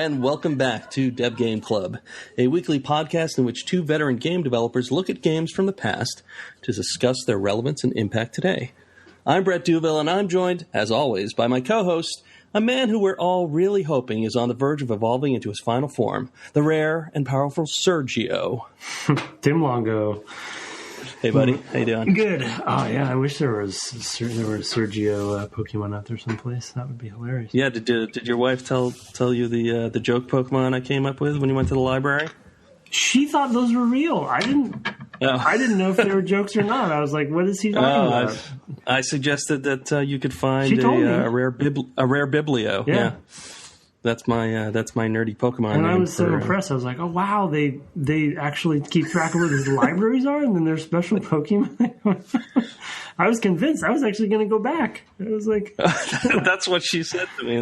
and welcome back to Dev Game Club, a weekly podcast in which two veteran game developers look at games from the past to discuss their relevance and impact today. I'm Brett Duville, and I'm joined, as always, by my co-host, a man who we're all really hoping is on the verge of evolving into his final form, the rare and powerful Sergio. Tim Longo. Hey, buddy. How you doing? Good. Oh, yeah. I wish there was Sergio Pokemon out there someplace. That would be hilarious. Yeah. Did your wife tell you the joke Pokemon I came up with when you went to the library? She thought those were real. I didn't know if they were jokes or not. I was like, "What is he talking about?" I suggested that you could find a rare biblio. Yeah. That's my nerdy Pokemon. And I was so impressed. I was like, "Oh wow, they actually keep track of where these libraries are, and then there's special Pokemon." I was convinced. I was actually going to go back. I was like, "That's what she said to me."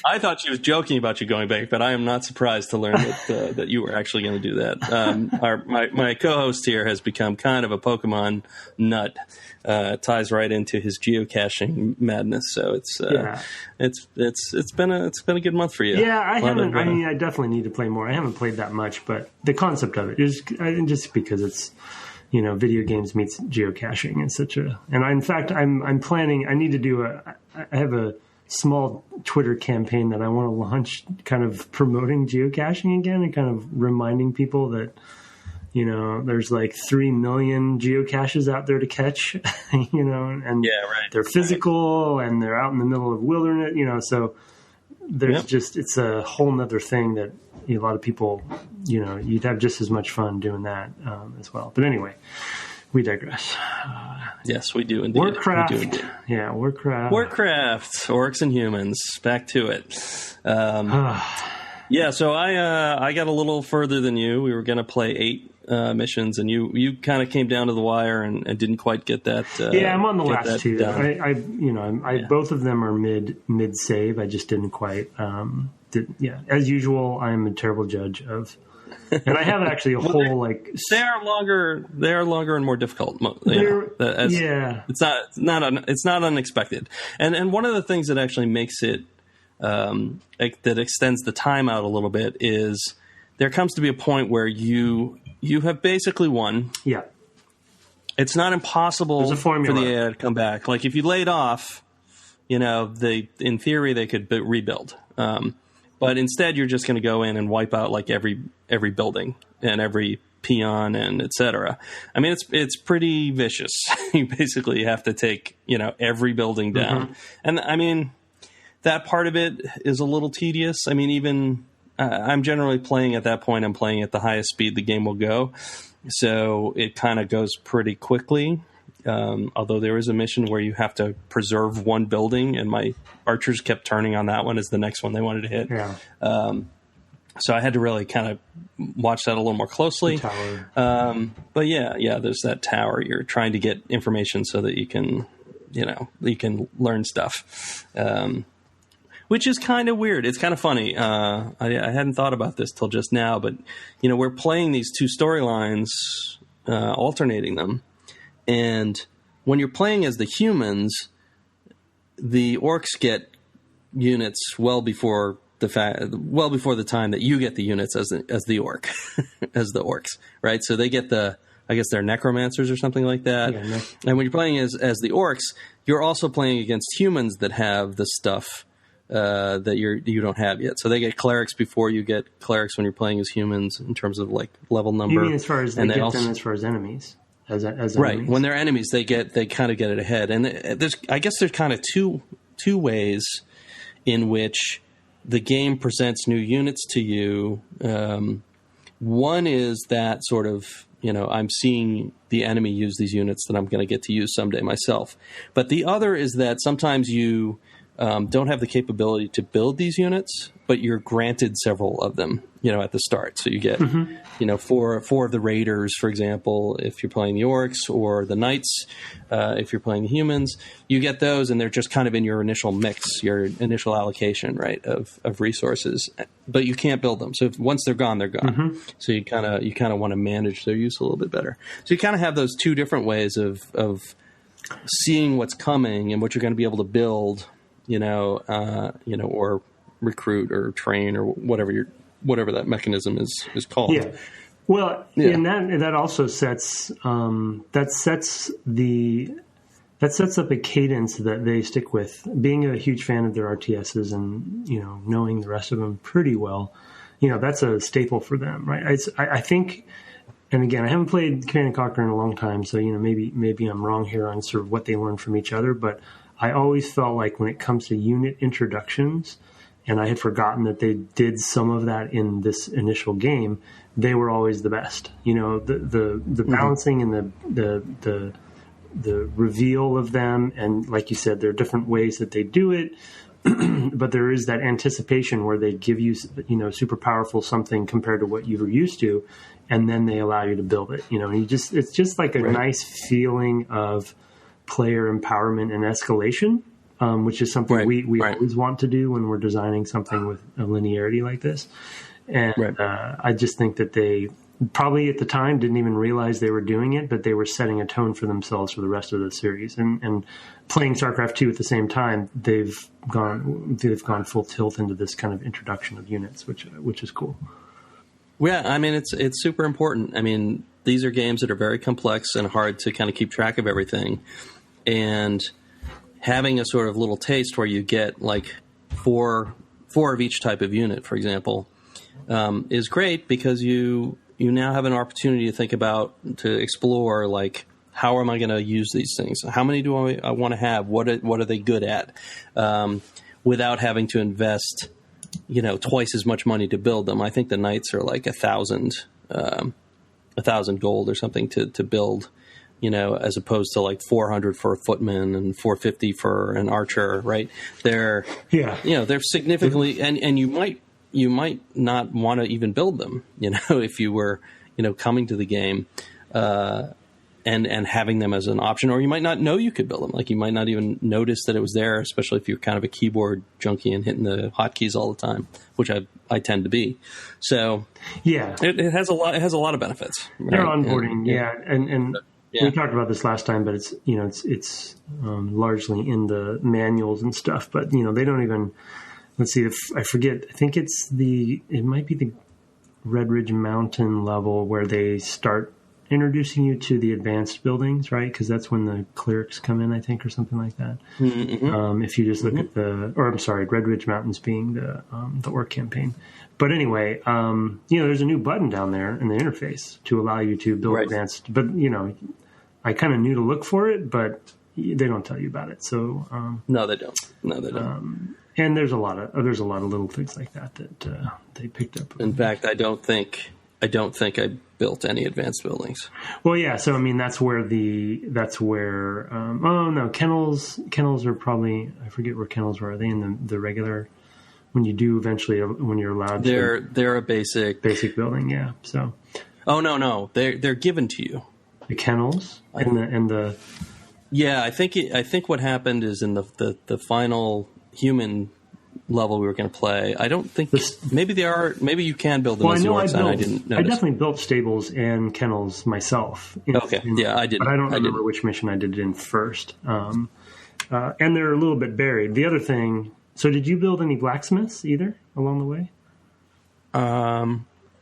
I thought she was joking about you going back, but I am not surprised to learn that you were actually going to do that. My co-host here has become kind of a Pokemon nut. Ties right into his geocaching madness, so it's been a good month for you. Yeah, I definitely need to play more. I haven't played that much, but the concept of it is just because it's video games meets geocaching and such a. And I'm planning. I need to do I have a small Twitter campaign that I want to launch, kind of promoting geocaching again and kind of reminding people that. There's like 3 million geocaches out there to catch, and they're physical and they're out in the middle of wilderness, so there's it's a whole nother thing that a lot of people, you'd have just as much fun doing that as well. But anyway, we digress. Yes, we do indeed. Warcraft. Warcraft. Orcs and Humans. Back to it. Yeah, so I got a little further than you. We were going to play 8 missions, and you kind of came down to the wire and didn't quite get that. I'm on the last 2. Both of them are mid save. I just didn't quite. As usual, I'm a terrible judge of. And I have actually a whole they are longer and more difficult. It's not unexpected. And one of the things that actually makes it. That extends the time out a little bit is there comes to be a point where you have basically won. Yeah. It's not impossible for the AI to come back. Like if you laid off, in theory they could rebuild. But instead you're just going to go in and wipe out like every building and every peon and et cetera. I mean, it's pretty vicious. You basically have to take, every building down. Mm-hmm. And I mean, that part of it is a little tedious. I mean, even I'm generally playing at that point. I'm playing at the highest speed the game will go, so it kind of goes pretty quickly. Although there is a mission where you have to preserve one building, and my archers kept turning on that one as the next one they wanted to hit. Yeah. So I had to really kind of watch that a little more closely. The tower. But yeah, there's that tower. You're trying to get information so that you can learn stuff. Which is kind of weird. It's kind of funny. I hadn't thought about this till just now, but we're playing these 2 storylines, alternating them, and when you're playing as the humans, the orcs get units well before the time that you get the units as the orc, as the orcs, right? So they get I guess they're necromancers or something like that. Yeah, and when you're playing as the orcs, you're also playing against humans that have the stuff. That you don't have yet, so they get clerics before you get clerics when you're playing as humans in terms of like level number. You mean as far as them as far as enemies, as right? Enemies. When they're enemies, they kind of get it ahead, and there's kind of two ways in which the game presents new units to you. One is that sort of I'm seeing the enemy use these units that I'm going to get to use someday myself, but the other is that sometimes you don't have the capability to build these units, but you're granted several of them, at the start. So you get, four of the raiders, for example, if you're playing the orcs, or the knights, if you're playing the humans, you get those, and they're just kind of in your initial mix, your initial allocation, right, of resources. But you can't build them. So once they're gone, they're gone. Mm-hmm. So you kind of want to manage their use a little bit better. So you kind of have those 2 different ways of seeing what's coming and what you're going to be able to build. Or recruit or train or whatever that mechanism is called. Yeah. Well, and that also sets up a cadence that they stick with. Being a huge fan of their RTSes and, you know, knowing the rest of them pretty well, you know, that's a staple for them, right? I think, and again, I haven't played Command & Conquer in a long time, so, you know, maybe I'm wrong here on sort of what they learn from each other, but I always felt like when it comes to unit introductions, and I had forgotten that they did some of that in this initial game, they were always the best. You know, the balancing and the reveal of them, and like you said, there are different ways that they do it, but there is that anticipation where they give you, you know, super powerful something compared to what you were used to, and then they allow you to build it. You know, and it's just like a nice feeling of player empowerment and escalation, which is something we always want to do when we're designing something with a linearity like this. And I just think that they probably at the time didn't even realize they were doing it, but they were setting a tone for themselves for the rest of the series. And playing StarCraft 2 at the same time, they've gone full tilt into this kind of introduction of units, which is cool. Yeah, I mean, it's super important. I mean, these are games that are very complex and hard to kind of keep track of everything. And having a sort of little taste where you get like four of each type of unit, for example, is great because you now have an opportunity to think about, to explore, like, how am I going to use these things? How many do I want to have? What are they good at? Without having to invest, you know, twice as much money to build them. I think the knights are like 1,000 gold or something to build, you know, as opposed to like 400 for a footman and 450 for an archer, right? They're, you know, they're significantly, and you might not want to even build them, you know, if you were, you know, coming to the game, and having them as an option, or you might not know you could build them. Like, you might not even notice that it was there, especially if you're kind of a keyboard junkie and hitting the hotkeys all the time, which I tend to be. So it has a lot of benefits. Right? They're onboarding. And we talked about this last time, but it's, you know, it's largely in the manuals and stuff, but, you know, they don't even, let's see if I forget, I think it might be the Red Ridge Mountain level where they start introducing you to the advanced buildings, right? Because that's when the clerics come in, I think, or something like that. Mm-hmm. If you just look at Red Ridge Mountains being the orc campaign. But anyway, you know, there's a new button down there in the interface to allow you to build advanced. But, you know, I kind of knew to look for it, but they don't tell you about it. So no, they don't. And there's a lot of little things like that they picked up. In fact, I don't think I built any advanced buildings. Well, yeah. So I mean, that's where kennels are probably, I forget where kennels were. Are they in the regular, when you do eventually, when you're allowed to? They're a basic building. Yeah. So. Oh no, they're given to you. The kennels and the. Yeah, I think what happened is in the final human level we were going to play, I don't think maybe you can build them as the orcs, and I didn't notice. I definitely built stables and kennels myself. I didn't. But I don't remember which mission I did it in first. And they're a little bit buried. The other thing, so did you build any blacksmiths either along the way?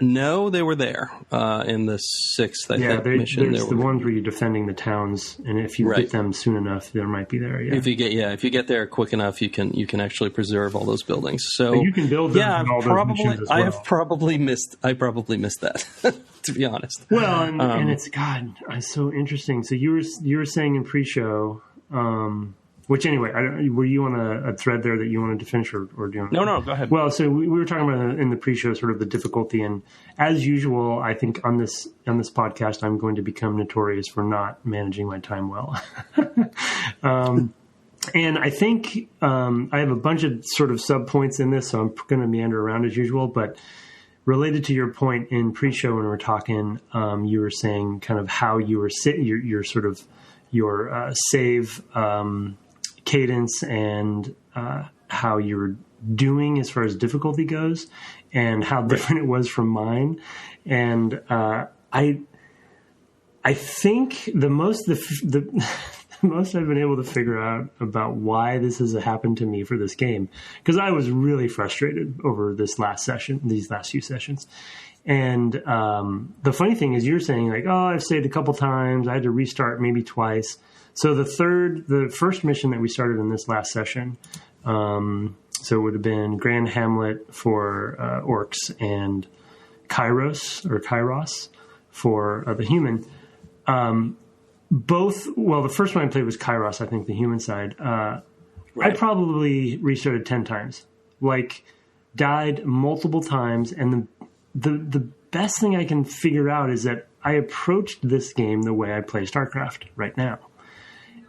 No, they were there in the sixth mission. There's the ones where you're defending the towns, and if you get them soon enough, they might be there. Yeah. If you get there quick enough, you can actually preserve all those buildings. So you can build them. Yeah, I probably missed that. To be honest. Well, and it's it's so interesting. So you were saying in pre-show. Which anyway, were you on a thread there that you wanted to finish, or do you? No, go ahead. Well, so we were talking about in the pre-show sort of the difficulty, and as usual, I think on this podcast, I'm going to become notorious for not managing my time well. And I think I have a bunch of sort of sub points in this, so I'm going to meander around as usual. But related to your point in pre-show when we were talking, you were saying kind of how you were your sort of your save. Cadence and how you were doing as far as difficulty goes, and how different it was from mine. And I think the most I've been able to figure out about why this has happened to me for this game, because I was really frustrated over these last few sessions. And the funny thing is, you're saying like, oh, I've saved a couple times. I had to restart maybe twice. So the first mission that we started in this last session, so it would have been Grand Hamlet for Orcs and Kairos for the human. The first one I played was Kairos, I think, the human side. Right. I probably restarted 10 times, like died multiple times. And the best thing I can figure out is that I approached this game the way I play StarCraft right now.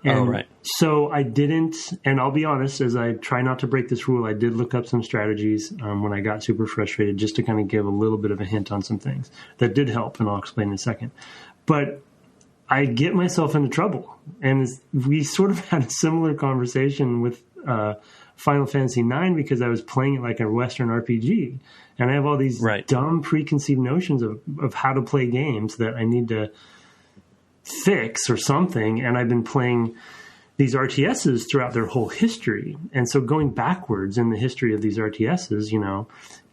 And so I didn't, and I'll be honest, as I try not to break this rule, I did look up some strategies when I got super frustrated, just to kind of give a little bit of a hint on some things that did help, and I'll explain in a second. But I get myself into trouble. And we sort of had a similar conversation with Final Fantasy IX, because I was playing it like a Western RPG. And I have all these dumb preconceived notions of how to play games that I need to fix or something. And I've been playing these RTSes throughout their whole history. And so going backwards in the history of these RTSes,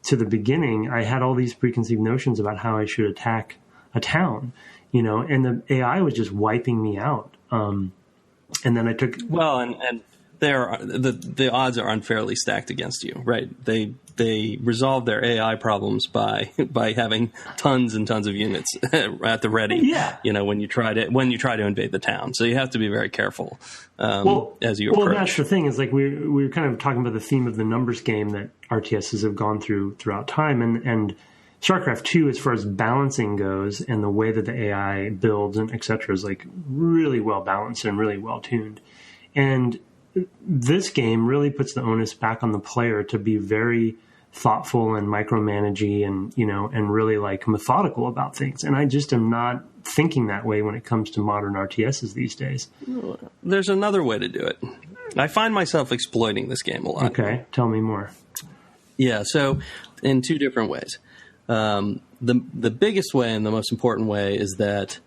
to the beginning, I had all these preconceived notions about how I should attack a town, and the AI was just wiping me out. And then I took... Well, and the odds are unfairly stacked against you, right? They resolve their AI problems by having tons and tons of units at the ready. Yeah. When you try to invade the town, so you have to be very careful as you approach. Well, that's the thing, is like we were kind of talking about the theme of the numbers game that RTSs have gone throughout time, and StarCraft 2, as far as balancing goes, and the way that the AI builds and et cetera, is like really well balanced and really well tuned. And this game really puts the onus back on the player to be very thoughtful and micromanaging and really like methodical about things. And I just am not thinking that way when it comes to modern RTSs these days. There's another way to do it. I find myself exploiting this game a lot. Okay, tell me more. Yeah, so in two different ways. The biggest way and the most important way is that,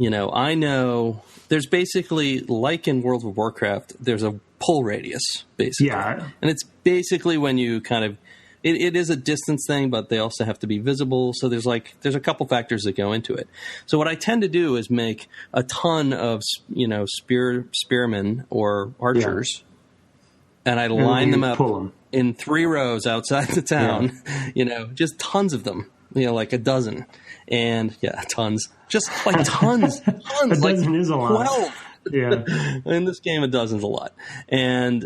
I know there's basically, like in World of Warcraft, there's a pull radius, basically. Yeah. And it's basically when you kind of, it is a distance thing, but they also have to be visible. So there's a couple factors that go into it. So what I tend to do is make a ton of, spearmen or archers, and I line them up in 3 rows outside the town, just tons of them, like a dozen. And tons, just like tons. A dozen is a lot. 12. Yeah. In this game, a dozen's a lot. And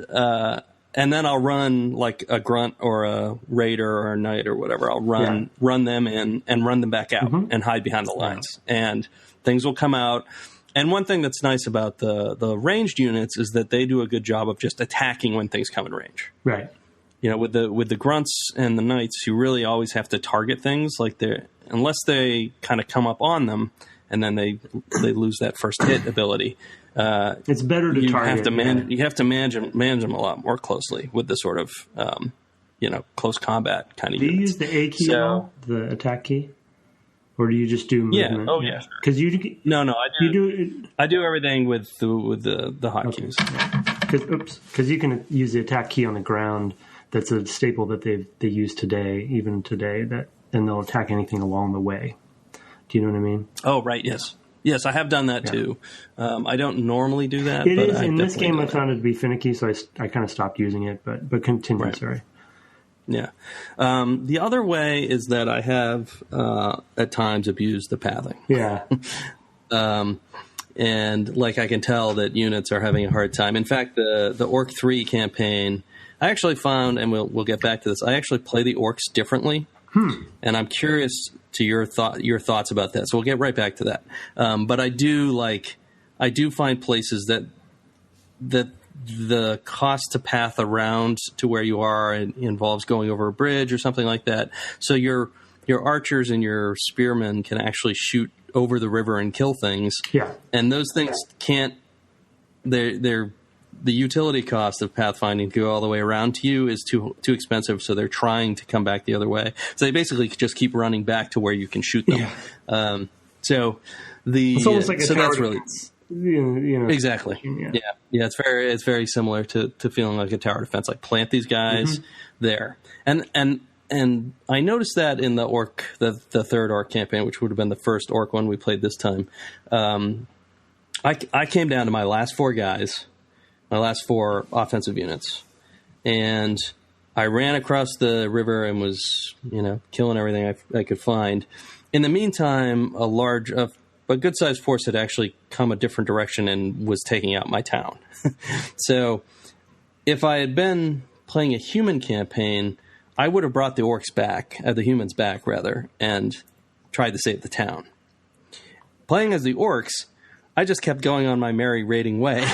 then I'll run like a grunt or a raider or a knight or whatever. I'll run them in and run them back out and hide behind the lines. And things will come out. And one thing that's nice about the ranged units is that they do a good job of just attacking when things come in range. Right. With the grunts and the knights, you really always have to target things unless they kind of come up on them, and then they lose that first hit ability. It's better to target. You have to manage them a lot more closely with the sort of close combat kind of. Do you use the A key at all, the attack key, or do you just do movement? Yeah. Oh yeah. Because you no, I do. I do everything with the hotkeys. Because you can use the attack key on the ground. That's a staple that they use today, even today. And they'll attack anything along the way. Do you know what I mean? Oh, right. Yes. Yes, I have done that too. I don't normally do that. It is in this game. I found it to be finicky, so I kind of stopped using it. But continue. Right. Sorry. Yeah. The other way is that I have at times abused the pathing. Yeah. And I can tell that units are having a hard time. In fact, the Orc 3 campaign, I actually found, and we'll get back to this, I actually play the orcs differently. And I'm curious to your thoughts about that. So we'll get right back to that. But I do find places that the cost to path around to where you are involves going over a bridge or something like that. So your archers and your spearmen can actually shoot over the river and kill things. Yeah. And those things can't. The utility cost of pathfinding to go all the way around to you is too expensive, so they're trying to come back the other way. So they basically just keep running back to where you can shoot them. Yeah. It's almost like a tower defense. Exactly. Yeah. It's very similar to feeling like a tower defense. Like plant these guys there, and I noticed that in the third orc campaign, which would have been the first orc one we played this time. I came down to my last 4 guys, my last 4 offensive units, and I ran across the river and was, killing everything I could find. In the meantime, a good-sized force had actually come a different direction and was taking out my town. So if I had been playing a human campaign, I would have brought the orcs back, the humans back, rather, and tried to save the town. Playing as the orcs, I just kept going on my merry raiding way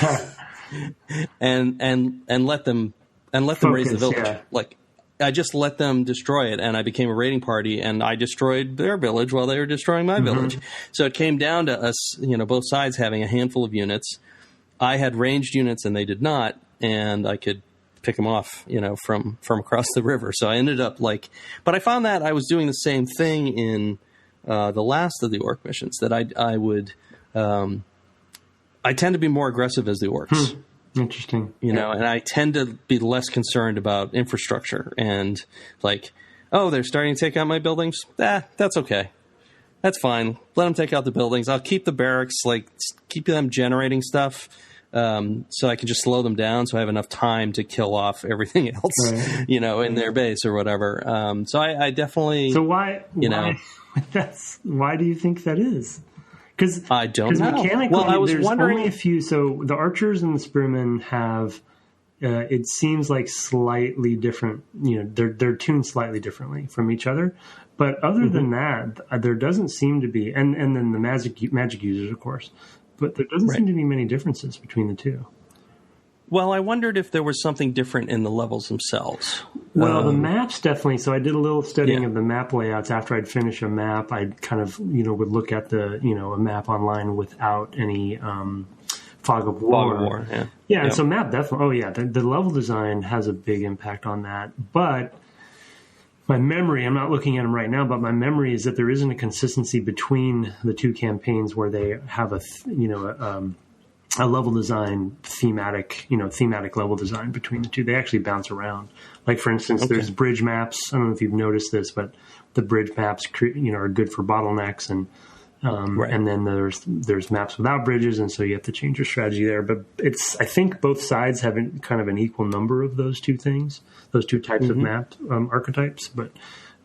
and let them raise the village. Yeah. Like, I just let them destroy it, and I became a raiding party, and I destroyed their village while they were destroying my village. So it came down to us, both sides having a handful of units. I had ranged units, and they did not, and I could pick them off, from across the river. So I ended up but I found that I was doing the same thing in the last of the orc missions, that I would, I tend to be more aggressive as the orcs. Interesting. And I tend to be less concerned about infrastructure and they're starting to take out my buildings. That's okay. That's fine. Let them take out the buildings. I'll keep the barracks, keep them generating stuff, so I can just slow them down so I have enough time to kill off everything else, in their base or whatever. So I definitely. So why do you think that is? Because I don't know. Mechanically, I was wondering only a few. So the archers and the spearmen have, it seems like slightly different. They're tuned slightly differently from each other. But other than that, there doesn't seem to be, and then the magic users, of course. But there doesn't seem to be many differences between the two. Well, I wondered if there was something different in the levels themselves. Well, the maps definitely. So I did a little studying of the map layouts. After I'd finish a map, I'd kind of, would look at the, a map online without any fog of war. Yeah, and so map definitely. The level design has a big impact on that. But my memory, I'm not looking at them right now, but my memory is that there isn't a consistency between the two campaigns where they have a level design thematic level design between the two. They actually bounce around. Like, for instance, there's bridge maps. I don't know if you've noticed this, but the bridge maps, are good for bottlenecks, and then there's maps without bridges, and so you have to change your strategy there. But I think both sides have kind of an equal number of those two things, those two types of map archetypes. But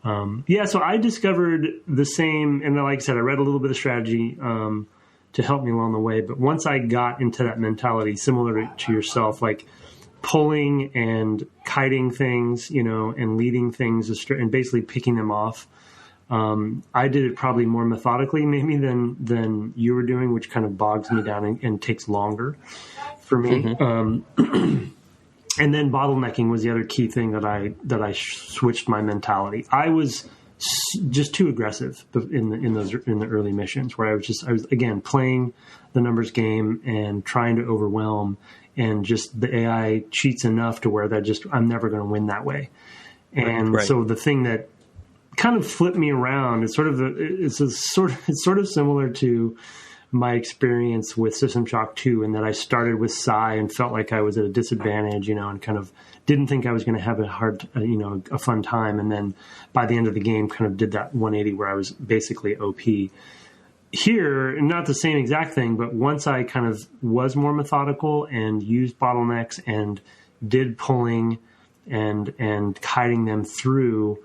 so I discovered the same, and like I said, I read a little bit of strategy to help me along the way. But once I got into that mentality, similar to yourself, like pulling and kiting things, and leading things and basically picking them off, I did it probably more methodically maybe than you were doing, which kind of bogs me down and takes longer for me. And then bottlenecking was the other key thing that I switched my mentality. I was just too aggressive in the early missions, where I was again playing the numbers game and trying to overwhelm, and just the AI cheats enough to where I'm never going to win that way. And so the thing that kind of flipped me around is it's sort of similar to my experience with System Shock 2, in that I started with Psi and felt like I was at a disadvantage, and kind of didn't think I was going to have a fun time. And then by the end of the game, kind of did that 180 where I was basically OP. Here, not the same exact thing, but once I kind of was more methodical and used bottlenecks and did pulling and kiting them through,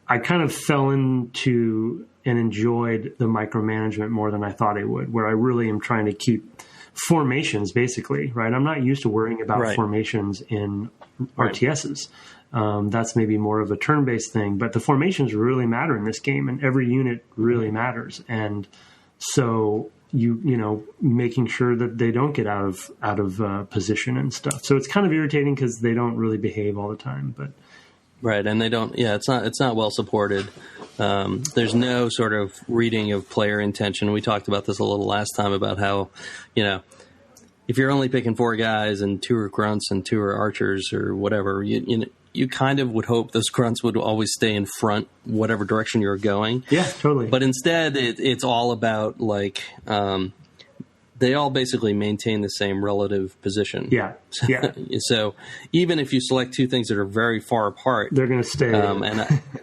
I kind of fell into and enjoyed the micromanagement more than I thought I would, where I really am trying to keep formations, basically, right? I'm not used to worrying about formations in RTSes. That's maybe more of a turn-based thing, but the formations really matter in this game, and every unit really matters. And so making sure that they don't get out of position and stuff. So it's kind of irritating because they don't really behave all the time, but. Right, and they don't. Yeah, it's not well supported. There's no sort of reading of player intention. We talked about this a little last time about how, if you're only picking 4 guys and 2 are grunts and 2 are archers or whatever, you kind of would hope those grunts would always stay in front, whatever direction you're going. Yeah, totally. But instead, it's all about they all basically maintain the same relative position. Yeah. So even if you select two things that are very far apart, they're going to stay.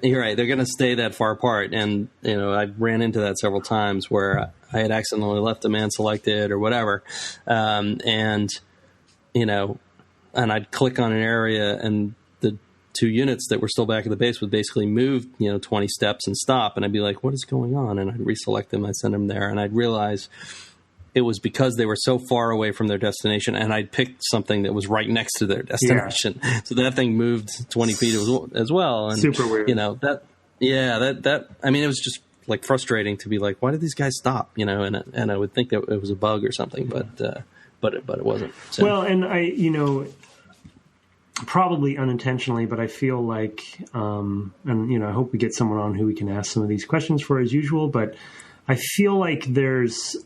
You're right, they're going to stay that far apart. And I ran into that several times where I had accidentally left a man selected or whatever, and I'd click on an area, and the two units that were still back at the base would basically move 20 steps and stop, and I'd be like, what is going on? And I'd reselect them, I'd send them there, and I'd realize it was because they were so far away from their destination, and I'd picked something that was right next to their destination. Yeah. So that thing moved 20 feet as well. And, super weird. I mean, it was just like frustrating to be like, why did these guys stop? And I would think that it was a bug or something, but it wasn't. So. Well, and I, probably unintentionally, but I feel like, and I hope we get someone on who we can ask some of these questions for as usual, but I feel like there's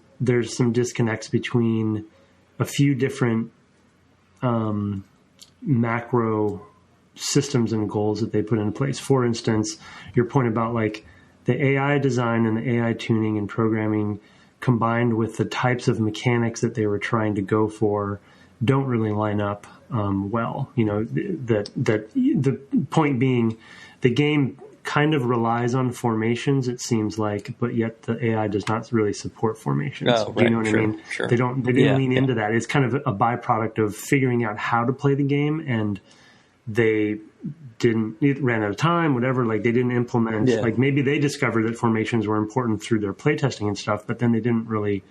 some disconnects between a few different macro systems and goals that they put into place. For instance, your point about like the AI design and the AI tuning and programming combined with the types of mechanics that they were trying to go for don't really line up well. The point being, the game kind of relies on formations, it seems like, but yet the AI does not really support formations. Oh, right. Do you know what I mean? Sure. They didn't lean into that. It's kind of a byproduct of figuring out how to play the game, and it ran out of time, whatever. Like, they didn't implement, like maybe they discovered that formations were important through their playtesting and stuff, but then they didn't really,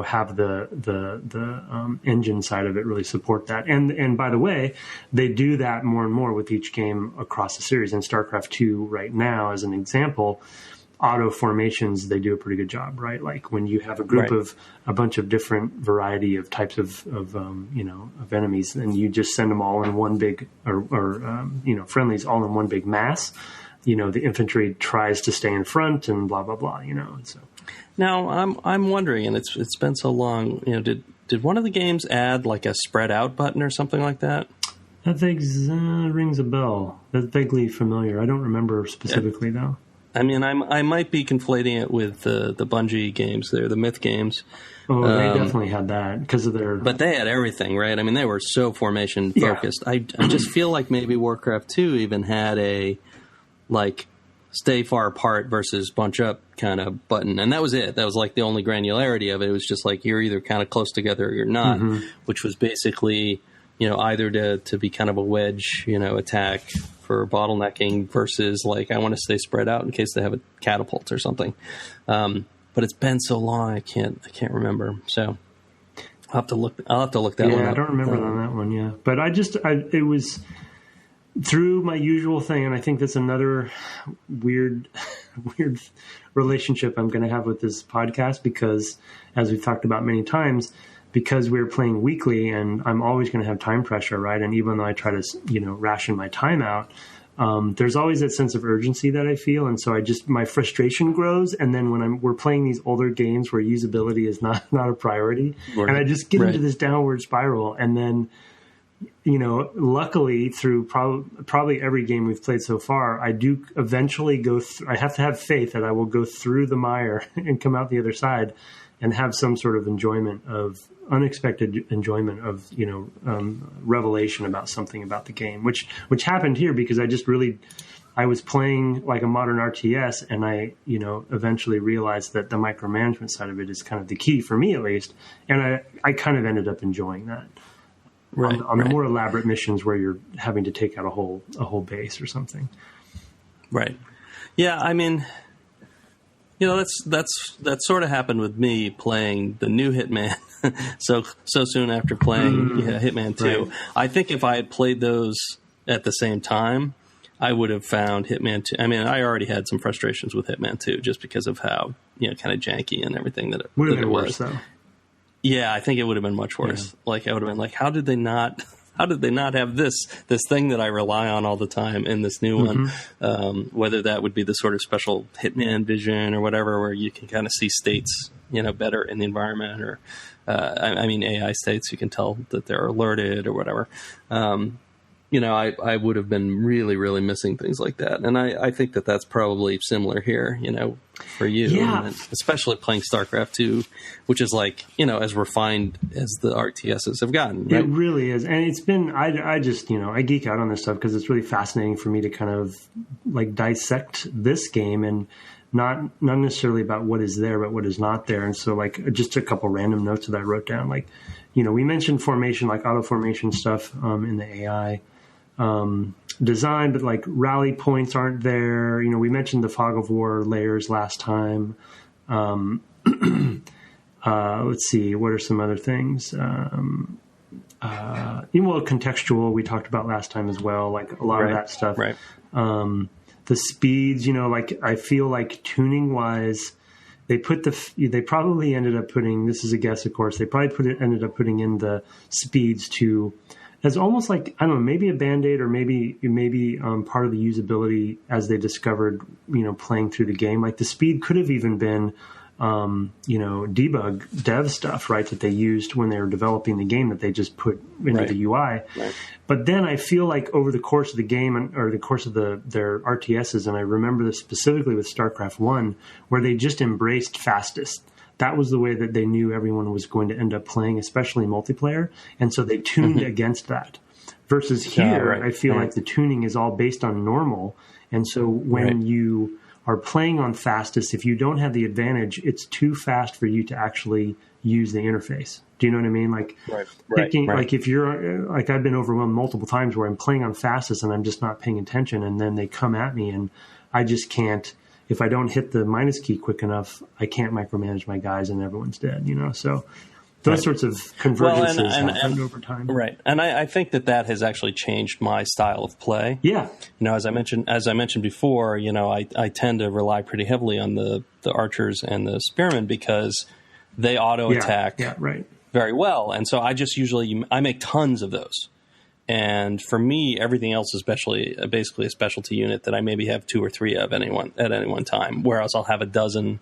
have the engine side of it really support that. And by the way, they do that more and more with each game across the series. In StarCraft 2 right now, as an example, auto formations, they do a pretty good job, right? Like when you have a group of a bunch of different variety of types of enemies, and you just send them all in one big, or friendlies all in one big mass, the infantry tries to stay in front and blah, blah, blah, so. Now I'm wondering, and it's been so long, did one of the games add like a spread out button or something like that? That rings a bell. That's vaguely familiar. I don't remember specifically though. I mean, I might be conflating it with the Bungie games there, the Myth games. Oh, they definitely had that because of their. But they had everything, right? I mean, they were so formation focused. Yeah. I just feel like maybe Warcraft 2 even had a like stay far apart versus bunch up kind of button, and that was it. That was like the only granularity of it. It was just like you're either kind of close together or you're not, which was basically either to be kind of a wedge attack for bottlenecking versus like I want to stay spread out in case they have a catapult or something. But it's been so long I can't remember. So I'll have to look that one up. Yeah, I don't remember on that one. Yeah, but it was through my usual thing, and I think that's another weird relationship I'm going to have with this podcast, because as we've talked about many times, because we're playing weekly and I'm always going to have time pressure, right? And even though I try to, ration my time out, there's always that sense of urgency that I feel. And so my frustration grows. And then when we're playing these older games where usability is not a priority, and I just get into this downward spiral. And then, luckily through probably every game we've played so far, I do eventually I have to have faith that I will go through the mire and come out the other side and have some sort of unexpected enjoyment of, revelation about something about the game, which happened here because I was playing like a modern RTS, and I, eventually realized that the micromanagement side of it is kind of the key for me, at least. And I kind of ended up enjoying that. On the more elaborate missions where you're having to take out a whole base or something. Right. Yeah. I mean, that sort of happened with me playing the new Hitman so soon after playing Hitman 2. Right. I think if I had played those at the same time, I would have found Hitman 2. I mean, I already had some frustrations with Hitman 2 just because of how, kind of janky and everything that it was. Worse, though. Yeah, I think it would have been much worse. Yeah. Like, I would have been like, how did they not have this thing that I rely on all the time in this new one? Whether that would be the sort of special Hitman vision or whatever, where you can kind of see states, better in the environment, or AI states, you can tell that they're alerted or whatever. I would have been really, really missing things like that. And I think that that's probably similar here, for you. Yeah. And especially playing StarCraft 2, which is like, as refined as the RTSs have gotten. Right? It really is. And it's been, I just, I geek out on this stuff because it's really fascinating for me to kind of like dissect this game and not necessarily about what is there, but what is not there. And so like just a couple random notes that I wrote down, like, we mentioned formation, like auto formation stuff in the AI design, but like rally points aren't there. We mentioned the fog of war layers last time. Let's see, what are some other things? Contextual we talked about last time as well, like a lot of that stuff. Right. The speeds, like I feel like tuning wise, they probably ended up putting, this is a guess, of course, they probably ended up putting in the speeds to, as almost like, I don't know, maybe a Band-Aid or maybe part of the usability as they discovered, playing through the game. Like the speed could have even been, debug dev stuff, right, that they used when they were developing the game that they just put into the UI. Right. But then I feel like over the course of the game or the course of their RTSs, and I remember this specifically with StarCraft 1, where they just embraced fastest. That was the way that they knew everyone was going to end up playing, especially multiplayer. And so they tuned against that. Versus here, I feel like the tuning is all based on normal. And so when you are playing on fastest, if you don't have the advantage, it's too fast for you to actually use the interface. Do you know what I mean? Like, like if you're like, I've been overwhelmed multiple times where I'm playing on fastest and I'm just not paying attention, and then they come at me and I just can't. If I don't hit the minus key quick enough, I can't micromanage my guys and everyone's dead. So those sorts of convergences happened over time. Right. And I think that has actually changed my style of play. Yeah. As I mentioned before, I tend to rely pretty heavily on the archers and the spearmen because they auto attack very well. And so I just I make tons of those. And for me, everything else is basically a specialty unit that I maybe have 2 or 3 of at any one time. Whereas I'll have a dozen,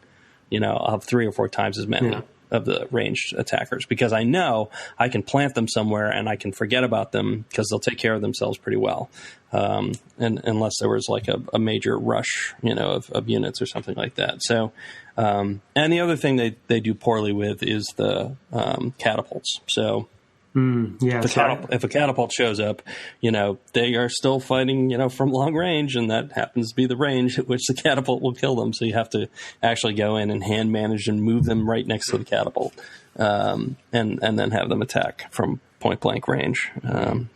I'll have 3 or 4 times as many of the ranged attackers because I know I can plant them somewhere and I can forget about them because they'll take care of themselves pretty well. And unless there was like a major rush, of units or something like that. So, and the other thing they do poorly with is the catapults. So, if a catapult shows up, they are still fighting, from long range, and that happens to be the range at which the catapult will kill them. So you have to actually go in and hand manage and move them right next to the catapult, and then have them attack from point blank range. I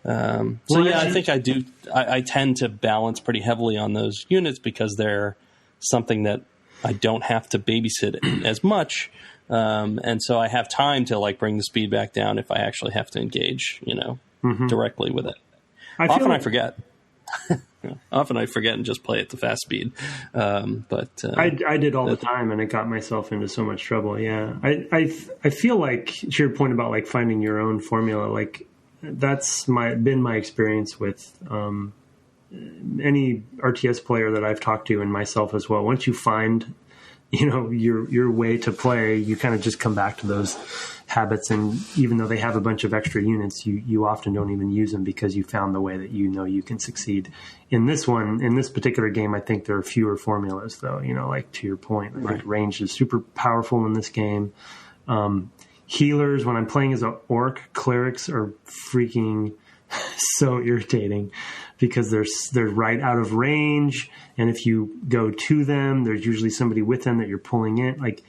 think I do. I tend to balance pretty heavily on those units because they're something that I don't have to babysit as much. And so I have time to like bring the speed back down if I actually have to engage, directly with it. Often I forget. Often I forget and just play at the fast speed. But I did all the time, and it got myself into so much trouble. Yeah, I feel like to your point about like finding your own formula, like that's been my experience with any RTS player that I've talked to, and myself as well. Once you find your way to play, you kind of just come back to those habits. And even though they have a bunch of extra units, you often don't even use them because you found the way that you can succeed. In this particular game, I think there are fewer formulas though, like to your point, I think range is super powerful in this game. Healers, when I'm playing as an orc, clerics are freaking so irritating because they're right out of range, and if you go to them, there's usually somebody with them that you're pulling in. Like,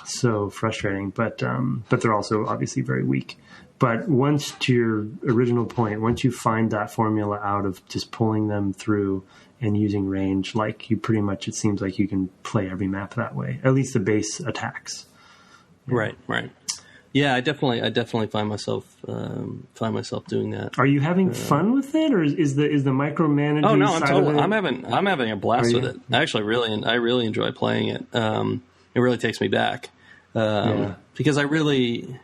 so frustrating. But they're also obviously very weak. But once, to your original point, once you find that formula out of just pulling them through and using range, like you pretty much, it seems like you can play every map that way. At least the base attacks. Right. Yeah, I definitely find myself doing that. Are you having fun with it, or is the micromanaging? Oh no, I'm having a blast with it. I really enjoy playing it. It really takes me back because I really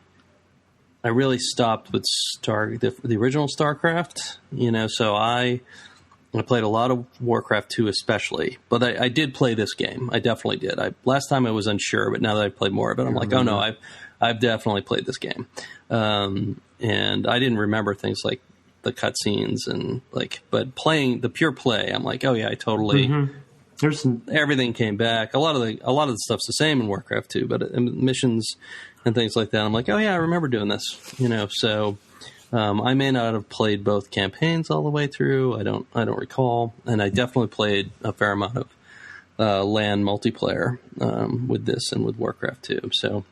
stopped with the original StarCraft. So I played a lot of Warcraft 2 especially, but I did play this game. I definitely did. Last time I was unsure, but now that I've played more of it, I'm like, oh no, I've definitely played this game. And I didn't remember things like the cutscenes and like, but playing the pure play, I'm like, oh yeah, I totally. Everything came back. A lot of the stuff's the same in Warcraft 2, but missions and things like that, I'm like, oh yeah, I remember doing this. So I may not have played both campaigns all the way through. I don't recall, and I definitely played a fair amount of LAN multiplayer with this and with Warcraft 2. So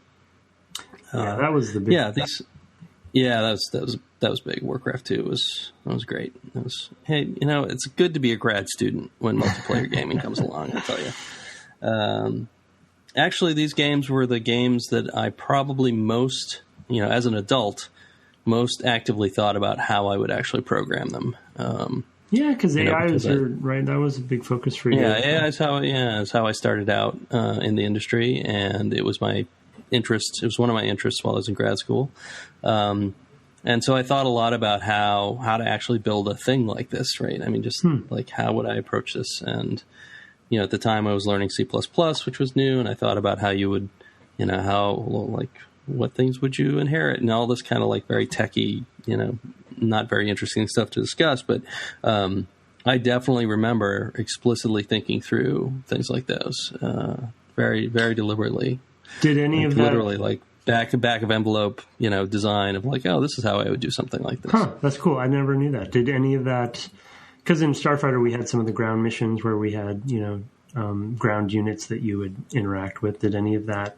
that was the big. That was big. Warcraft 2 was great. It was, hey, it's good to be a grad student when multiplayer gaming comes along, I tell you. Actually, these games were the games that I probably most, as an adult, most actively thought about how I would actually program them. Because AI right. That was a big focus for you. Yeah, AI is how I started out in the industry, and it was my interest. It was one of my interests while I was in grad school. And so I thought a lot about how to actually build a thing like this, right? I mean, just like how would I approach this? And, at the time I was learning C++, which was new, and I thought about how you would, what things would you inherit and all this kind of like very techie, not very interesting stuff to discuss. But I definitely remember explicitly thinking through things like those very, very deliberately. Did any of that... Literally like back of envelope, design of like, oh, this is how I would do something like this. That's cool. I never knew that. Did any of that... Because in Starfighter we had some of the ground missions where we had, ground units that you would interact with. Did any of that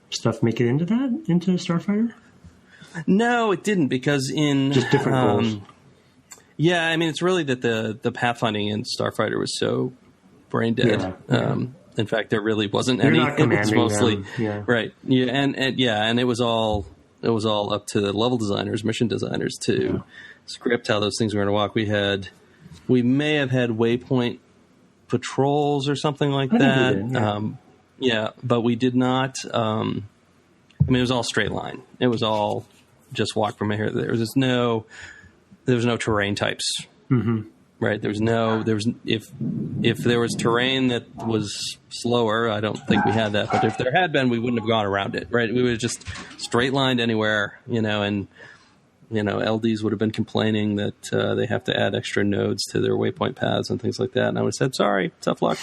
stuff make it into Starfighter? No, it didn't, because in... Just different goals. Yeah, I mean, it's really that the pathfinding in Starfighter was so brain dead. Yeah. In fact, there really wasn't any. It was mostly right. Yeah, and it was all up to the level designers, mission designers to script how those things were going to walk. We may have had waypoint patrols or something like that. We did, but we did not. I mean, it was all straight line. It was all just walk from here to there. There was no terrain types. Mm-hmm. Right. If there was terrain that was slower, I don't think we had that. But if there had been, we wouldn't have gone around it. Right. We would have just straight lined anywhere, and, LDs would have been complaining that they have to add extra nodes to their waypoint paths and things like that. And I would have said, sorry, tough luck.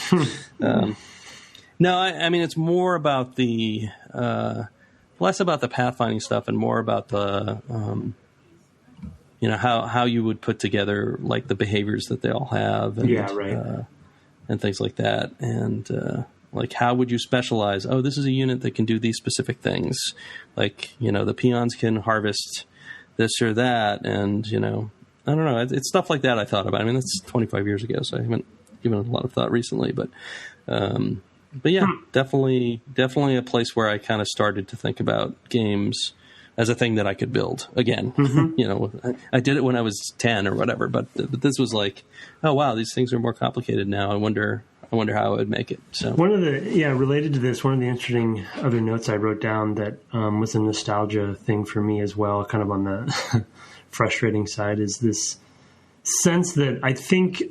No, I mean, it's more about the, less about the pathfinding stuff and more about the, how you would put together like the behaviors that they all have, and, and things like that, and like how would you specialize? Oh, this is a unit that can do these specific things, like the peons can harvest this or that, and I don't know. It's stuff like that I thought about. I mean, that's 25 years ago, so I haven't given it a lot of thought recently, but yeah, definitely a place where I kind of started to think about games as a thing that I could build again. Mm-hmm. I did it when I was 10 or whatever, but this was like, oh wow, these things are more complicated now. I wonder how I would make it. So one of the related to this, one of the interesting other notes I wrote down that was a nostalgia thing for me as well, kind of on the frustrating side, is this sense that I think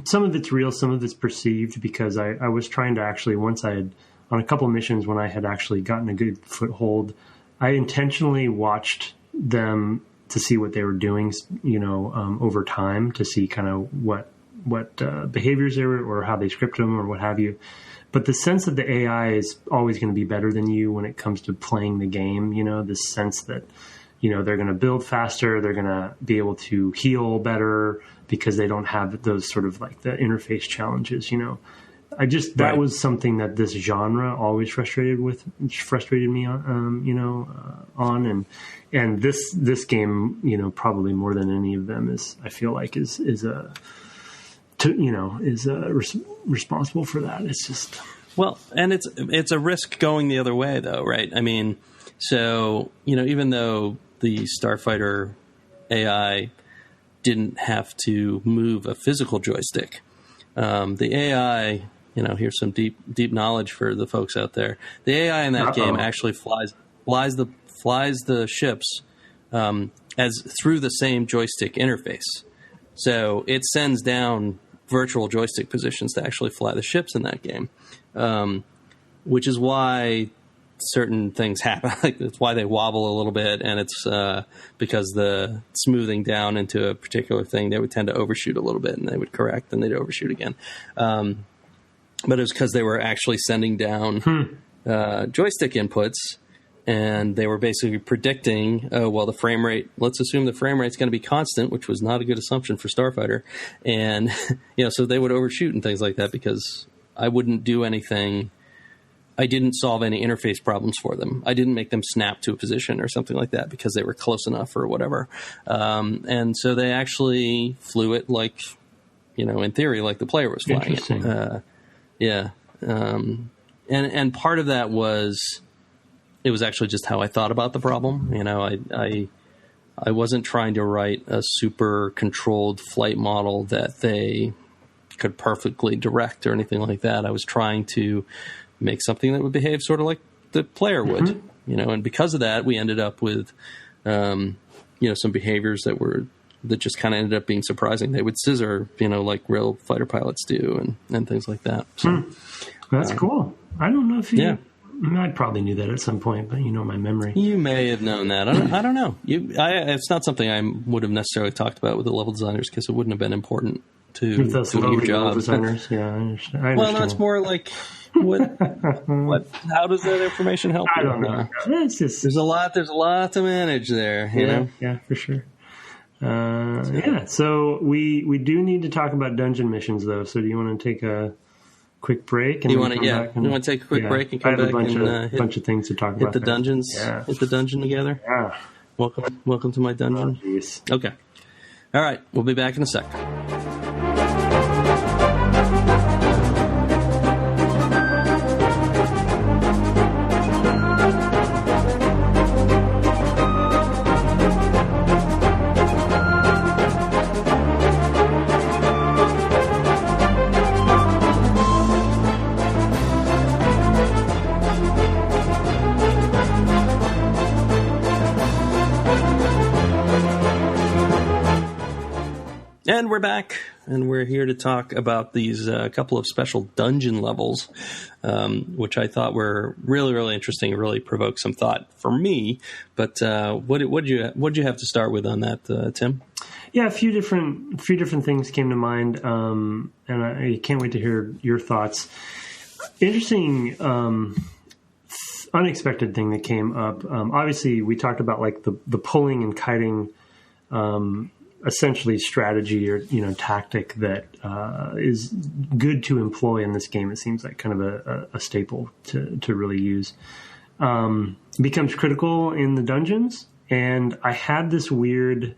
some of it's real, some of it's perceived, because I was trying to actually, once I had on a couple of missions when I had actually gotten a good foothold, I intentionally watched them to see what they were doing, over time, to see kind of what behaviors they were or how they script them or what have you. But the sense that the AI is always going to be better than you when it comes to playing the game, this sense that, they're going to build faster, they're going to be able to heal better because they don't have those sort of like the interface challenges, that was something that this genre always frustrated me on, and this game, probably more than any of them is responsible for that. It's just, well, and it's a risk going the other way though, right? I mean, so, even though the Starfighter AI didn't have to move a physical joystick, the AI, here's some deep knowledge for the folks out there. The AI in that game actually flies the ships as through the same joystick interface. So it sends down virtual joystick positions to actually fly the ships in that game, which is why certain things happen. Like that's why they wobble a little bit, and it's because the smoothing down into a particular thing, they would tend to overshoot a little bit, and they would correct, and they'd overshoot again. But it was because they were actually sending down joystick inputs, and they were basically predicting, the frame rate, let's assume the frame rate's going to be constant, which was not a good assumption for Starfighter. And, so they would overshoot and things like that because I wouldn't do anything. I didn't solve any interface problems for them. I didn't make them snap to a position or something like that because they were close enough or whatever. And so they actually flew it like, in theory, like the player was flying it. And part of that was, it was actually just how I thought about the problem. I wasn't trying to write a super controlled flight model that they could perfectly direct or anything like that. I was trying to make something that would behave sort of like the player would, and because of that, we ended up with, some behaviors that just kind of ended up being surprising. They would scissor, like real fighter pilots do and things like that. So, that's cool. I don't know if you... Yeah. I probably knew that at some point, but my memory. You may have known that. I don't know. It's not something I would have necessarily talked about with the level designers because it wouldn't have been important to your job. Designers. Yeah, I understand. Well, no, it's more like what? How does that information help? I don't know. It's just, there's a lot to manage there. You know? Yeah, for sure. So we do need to talk about dungeon missions, though. So do you want to take a quick break? And you want to take a quick break and come back and bunch of things to talk about. Hit the dungeons. Yeah. Hit the dungeon together. Yeah. Welcome to my dungeon. Oh, okay. All right. We'll be back in a sec. And we're back, and we're here to talk about these couple of special dungeon levels, which I thought were really, really interesting and really provoked some thought for me. But what'd you have to start with on that, Tim? Yeah, a few different things came to mind, and I can't wait to hear your thoughts. Interesting, unexpected thing that came up. Obviously, we talked about like the pulling and kiting. Essentially strategy or tactic that is good to employ in this game. It seems like kind of a staple to really use. Becomes critical in the dungeons, and I had this weird.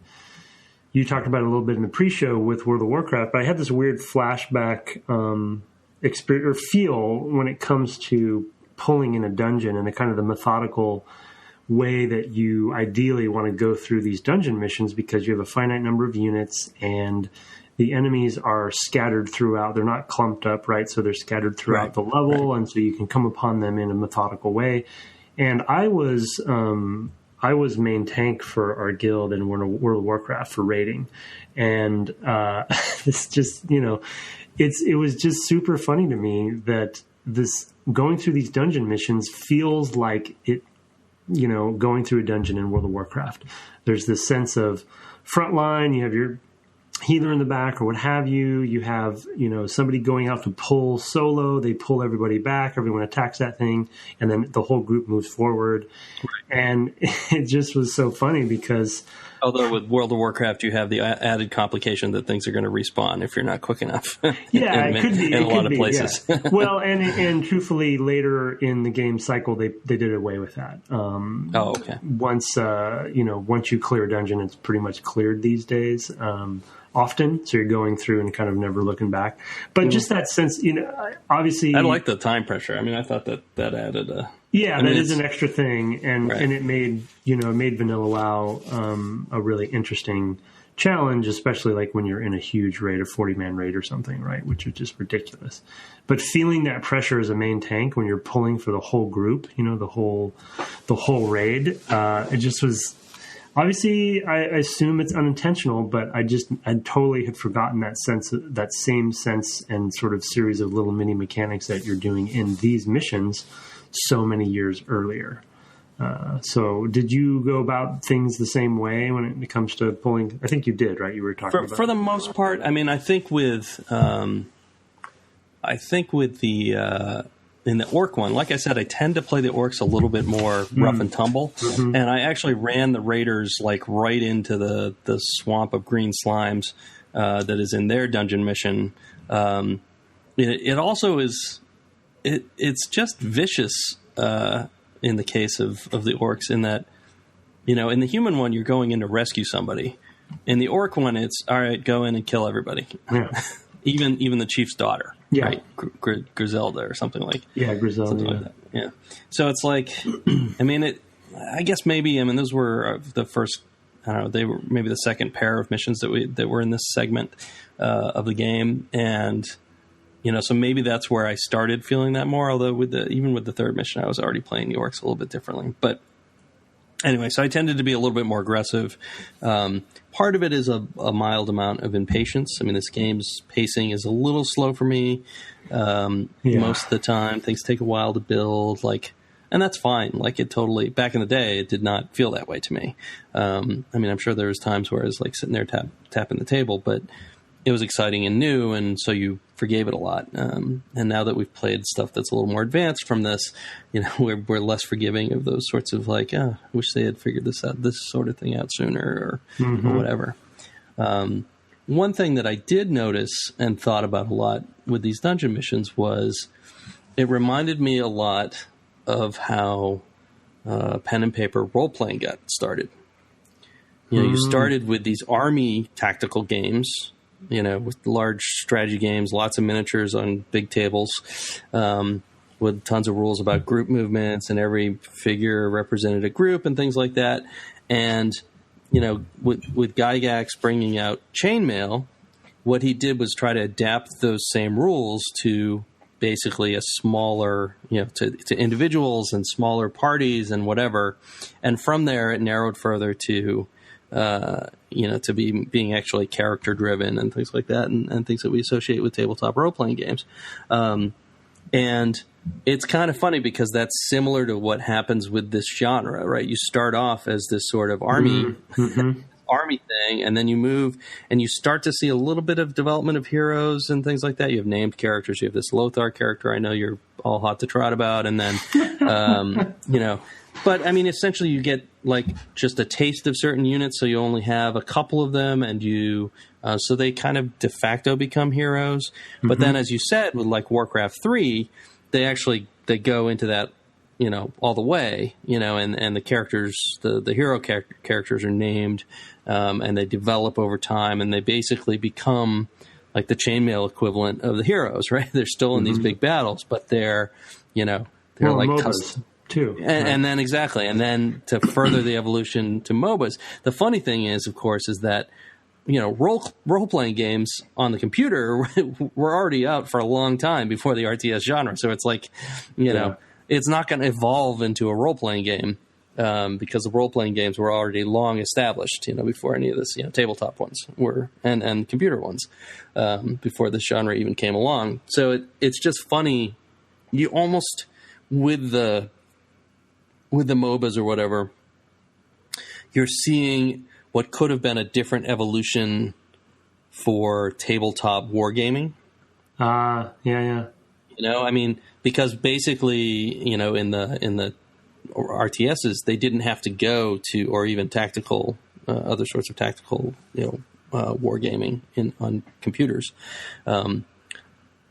You talked about it a little bit in the pre-show with World of Warcraft, but I had this weird flashback experience or feel when it comes to pulling in a dungeon and the kind of the methodical way that you ideally want to go through these dungeon missions, because you have a finite number of units and the enemies are scattered throughout. They're not clumped up, right? So they're scattered throughout the level, and so you can come upon them in a methodical way. And I was main tank for our guild in World of Warcraft for raiding, and it's just it was just super funny to me that this going through these dungeon missions feels like it. Going through a dungeon in World of Warcraft. There's this sense of front line. You have your healer in the back or what have you. You have, somebody going out to pull solo. They pull everybody back. Everyone attacks that thing. And then the whole group moves forward. Right. And it just was so funny because... Although with World of Warcraft, you have the added complication that things are going to respawn if you're not quick enough. Yeah, it could be. In a lot of places. Yeah. Well, and truthfully, later in the game cycle, they did away with that. Okay. Once you clear a dungeon, it's pretty much cleared these days. Often, so you're going through and kind of never looking back. But just that sense, obviously... I like the time pressure. I mean, I thought that added a... Yeah, that is an extra thing, and it made Vanilla WoW a really interesting challenge, especially like when you're in a huge raid, a 40-man raid or something, right? Which is just ridiculous. But feeling that pressure as a main tank when you're pulling for the whole group, the whole raid, it just was. Obviously, I assume it's unintentional, but I totally had forgotten that same sense and sort of series of little mini mechanics that you're doing in these missions so many years earlier. So did you go about things the same way when it comes to pulling? I think you did, right? You were talking about for the most part. I mean, I think with the in the orc one, like I said, I tend to play the orcs a little bit more rough and tumble, and I actually ran the raiders like right into the swamp of green slimes that is in their dungeon mission. It also is it's just vicious. In the case of the orcs, in that, in the human one, you're going in to rescue somebody. In the orc one, it's, all right, go in and kill everybody. Yeah. even the chief's daughter. Yeah. Right? Griselda or something like that. Yeah, Griselda. Like that. Yeah. So it's like, I guess maybe, those were the first, I don't know, they were maybe the second pair of missions that were in this segment of the game. And, so maybe that's where I started feeling that more, although even with the third mission, I was already playing the orcs a little bit differently. But anyway, so I tended to be a little bit more aggressive. Part of it is a mild amount of impatience. This game's pacing is a little slow for me most of the time. Things take a while to build, and that's fine. It totally, back in the day, it did not feel that way to me. I'm sure there was times where I was sitting there tapping the table, but it was exciting and new, and so you forgave it a lot. And now that we've played stuff that's a little more advanced from this, we're less forgiving of those sorts of I wish they had figured this sort of thing out sooner or whatever. One thing that I did notice and thought about a lot with these dungeon missions was it reminded me a lot of how pen and paper role-playing got started. You started with these army tactical games, with large strategy games, lots of miniatures on big tables, with tons of rules about group movements, and every figure represented a group and things like that. And, with Gygax bringing out chainmail, what he did was try to adapt those same rules to basically a smaller, to individuals and smaller parties and whatever. And from there, it narrowed further to to being actually character driven and things like that, and things that we associate with tabletop role playing games. And it's kind of funny because that's similar to what happens with this genre, right? You start off as this sort of army thing, and then you move and you start to see a little bit of development of heroes and things like that. You have named characters. You have this Lothar character I know you're all hot to trot about, and then but essentially you get just a taste of certain units, so you only have a couple of them, and so they kind of de facto become heroes. But then, as you said, with Warcraft 3, they go into that, all the way, and the characters, the hero characters are named, and they develop over time, and they basically become the chainmail equivalent of the heroes, right? They're still in these big battles, but they're MOBAs too. And then exactly. And then to further the evolution to MOBAs, the funny thing is, of course, is that, role-playing games on the computer were already out for a long time before the RTS genre. So it's it's not going to evolve into a role-playing game because the role-playing games were already long established, before any of this, tabletop ones were, and computer ones, before this genre even came along. So it's just funny. You almost, with the MOBAs or whatever, you're seeing what could have been a different evolution for tabletop wargaming. Yeah. Because basically, in the RTSes, they didn't have to go to, or even tactical, other sorts of tactical, wargaming on computers.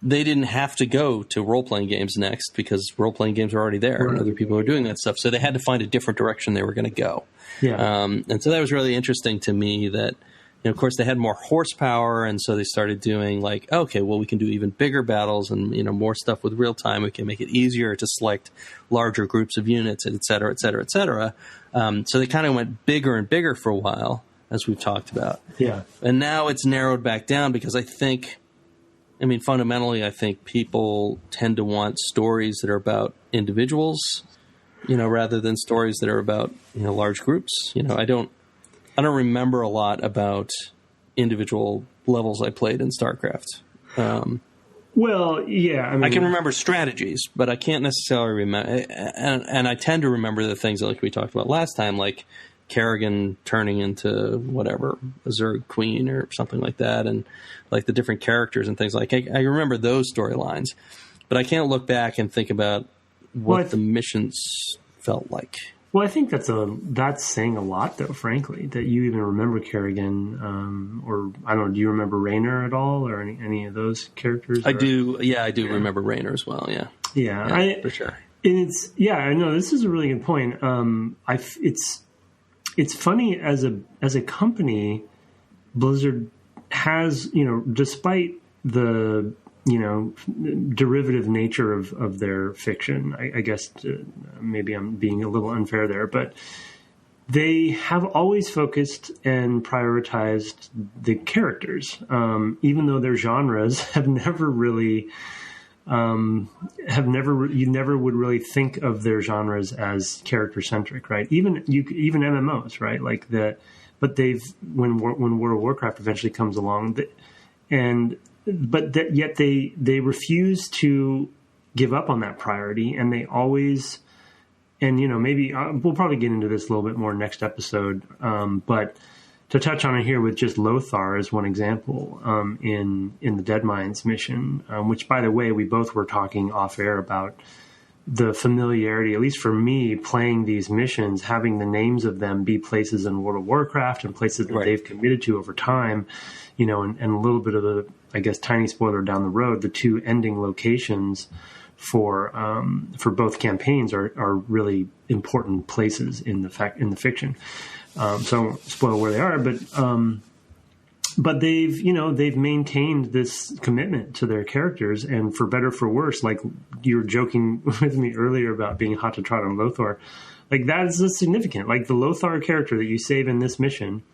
They didn't have to go to role-playing games next because role-playing games were already there and other people were doing that stuff. So they had to find a different direction they were going to go. Yeah. And so that was really interesting to me that, of course, they had more horsepower. And so they started doing okay, well, we can do even bigger battles and, more stuff with real time. We can make it easier to select larger groups of units, et cetera, et cetera, et cetera. So they kind of went bigger and bigger for a while, as we've talked about. Yeah. And now it's narrowed back down because I think, fundamentally, I think people tend to want stories that are about individuals, rather than stories that are about, large groups. I don't remember a lot about individual levels I played in StarCraft. Well, yeah. I mean, I can remember strategies, but I can't necessarily remember. And I tend to remember the things like we talked about last time, like Kerrigan turning into whatever, a Zerg Queen or something like that, and like the different characters and things like. I remember those storylines, but I can't look back and think about what the missions felt like. Well, I think that's saying a lot, though. Frankly, that you even remember Kerrigan, or I don't know. Do you remember Raynor at all, or any of those characters? I do. Yeah, I do remember Raynor as well. Yeah. Yeah, for sure. And I know this is a really good point. It's funny as a company, Blizzard has, despite the derivative nature of their fiction. I guess maybe I'm being a little unfair there, but they have always focused and prioritized the characters, even though their genres have never really, you never would really think of their genres as character centric, right? Even MMOs, right? Like that, but when World of Warcraft eventually comes along, yet they refuse to give up on that priority, and they always, and maybe we'll probably get into this a little bit more next episode, but to touch on it here with just Lothar as one example, in the Deadmines mission, which by the way we both were talking off air about the familiarity, at least for me, playing these missions, having the names of them be places in World of Warcraft and places that they've committed to over time, and a little bit of a, I guess, tiny spoiler down the road, the two ending locations for both campaigns are really important places in the fiction. So I won't spoil where they are, but they've maintained this commitment to their characters, and for better for worse, like you were joking with me earlier about being hot to trot on Lothar, like that is significant. Like the Lothar character that you save in this mission.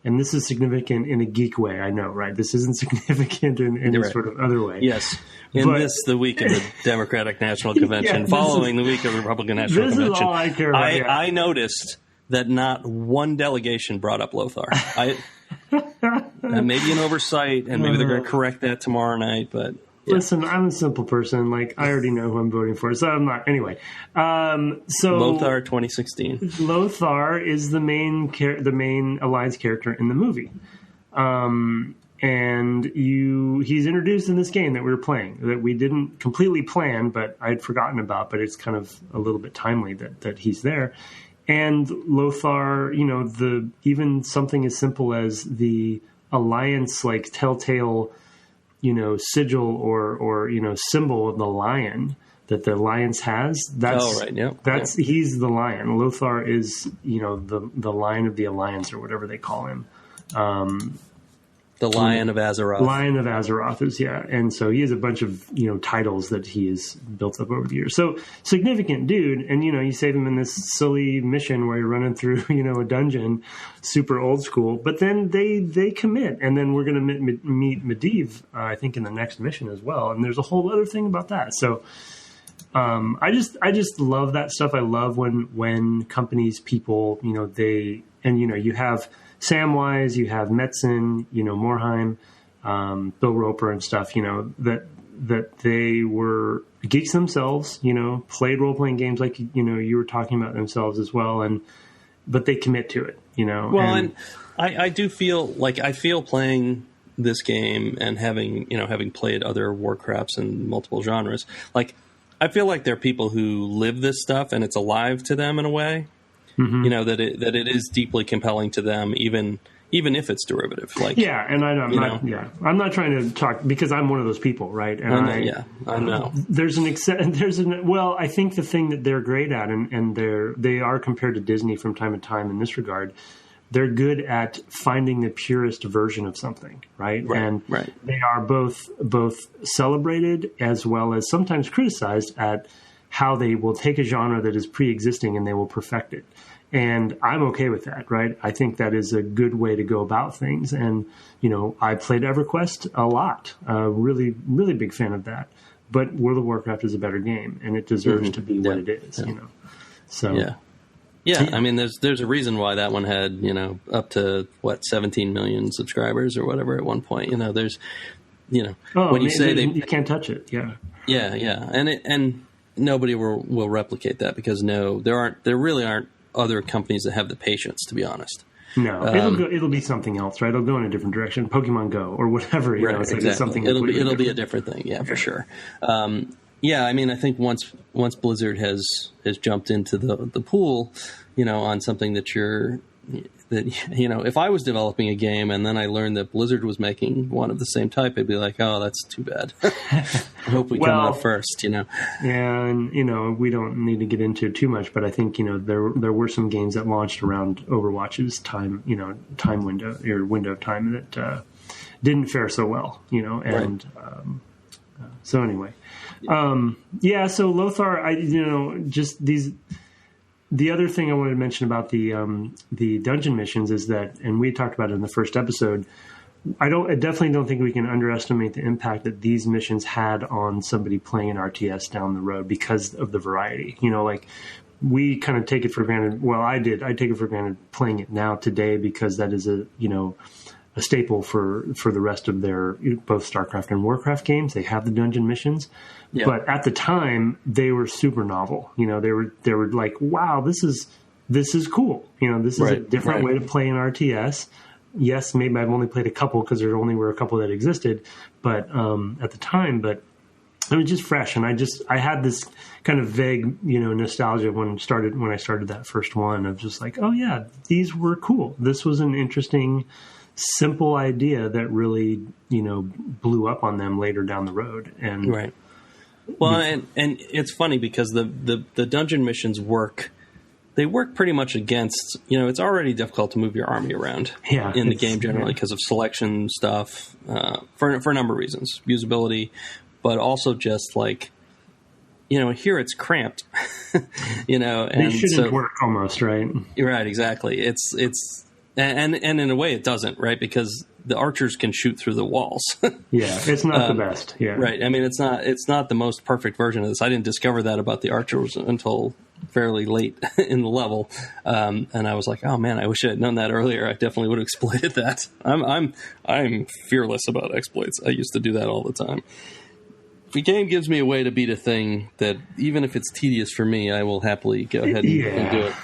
And this is significant in a geek way, I know, right? This isn't significant in any sort of other way. Yes. The week of the Democratic National Convention, following the week of the Republican National Convention. This is all I care about. I noticed that not one delegation brought up Lothar. Maybe an oversight, and maybe they're going to correct that tomorrow night, but... Yeah. Listen, I'm a simple person. Like, I already know who I'm voting for, so I'm not. Anyway, so Lothar 2016. Lothar is the main Alliance character in the movie, and he's introduced in this game that we were playing that we didn't completely plan, but I'd forgotten about. But it's kind of a little bit timely that he's there. And Lothar, even something as simple as the Alliance, like telltale, sigil or symbol of the lion that the Alliance has. He's the lion. Lothar is, the lion of the Alliance, or whatever they call him. The Lion of Azeroth. Lion of Azeroth is, yeah. And so he has a bunch of, titles that he has built up over the years. So significant dude. And, you save him in this silly mission where you're running through, a dungeon, super old school. But then they commit. And then we're going to meet Medivh, I think, in the next mission as well. And there's a whole other thing about that. So I just love that stuff. I love when companies, people, you have Samwise, you have Metzen, Morheim, Bill Roper and stuff, that they were geeks themselves, played role-playing games like, you were talking about themselves as well. But they commit to it, Well, and I do feel like I feel playing this game and having played other Warcrafts in multiple genres, like I feel like they're people who live this stuff and it's alive to them in a way. Mm-hmm. That it is deeply compelling to them, even if it's derivative. Like, yeah, and I'm not trying to talk because I'm one of those people, right? And I know. Well, I think the thing that they're great at, and they are compared to Disney from time to time in this regard. They're good at finding the purest version of something, right? They are both celebrated as well as sometimes criticized at how they will take a genre that is pre-existing and they will perfect it. And I'm okay with that, right? I think that is a good way to go about things. And, I played EverQuest a lot, really, really big fan of that. But World of Warcraft is a better game and it deserves to be what it is, So, yeah. I mean, there's a reason why that one had, up to 17 million subscribers or whatever at one point, when you say you can't touch it. Yeah. Yeah. And nobody will replicate that because there really aren't other companies that have the patience, to be honest. No, it'll be something else, right? It'll go in a different direction, Pokemon Go or whatever. Right, it's exactly. something It'll be a different thing, yeah, for sure. I mean, I think once Blizzard has jumped into the pool, on something if I was developing a game and then I learned that Blizzard was making one of the same type, I'd be like, oh, that's too bad. I hope we come out first, Yeah, and we don't need to get into it too much, but I think there were some games that launched around Overwatch's time window or window of time that didn't fare so well, and right. So anyway, so Lothar, just these. The other thing I wanted to mention about the dungeon missions is that, and we talked about it in the first episode, I definitely don't think we can underestimate the impact that these missions had on somebody playing an RTS down the road because of the variety. We kind of take it for granted. Well, I take it for granted playing it now today because that is a staple for the rest of their both StarCraft and Warcraft games. They have the dungeon missions. Yeah. But at the time, they were super novel. They were like, wow, this is cool. This is a different way to play an RTS. Yes, maybe I've only played a couple because there only were a couple that existed, but at the time, but it was just fresh, and I had this kind of vague, nostalgia when I started that first one of just like, oh yeah, these were cool. This was an interesting, simple idea that really, blew up on them later down the road, and right. Well, and it's funny because the dungeon missions work. They work pretty much against, it's already difficult to move your army around in the game generally because of selection stuff for a number of reasons, usability, but also just like, here it's cramped, and it shouldn't work almost, right? Right, exactly. It's and in a way it doesn't, right? Because the archers can shoot through the walls. Yeah, it's not the best. Yeah, right. I mean, it's not the most perfect version of this. I didn't discover that about the archers until fairly late in the level, and I was like, oh man, I wish I had known that earlier. I definitely would have exploited that. I'm fearless about exploits. I used to do that all the time. If a game gives me a way to beat a thing that, even if it's tedious for me, I will happily go ahead and do it.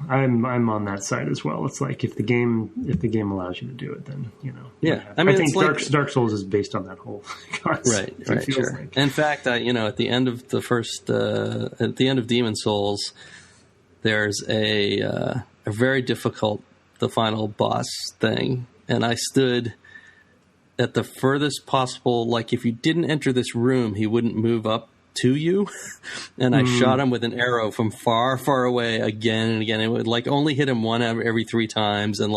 I'm on that side as well. It's like if the game allows you to do it, then Yeah, I think Dark Souls is based on that whole concept. Right, sure. Like. In fact, at the end of at the end of Demon Souls, there's a very difficult, the final boss thing, and I stood at the furthest possible. Like if you didn't enter this room, he wouldn't move up to you, and I shot him with an arrow from far, far away again and again. It would only hit him one every 3 times, and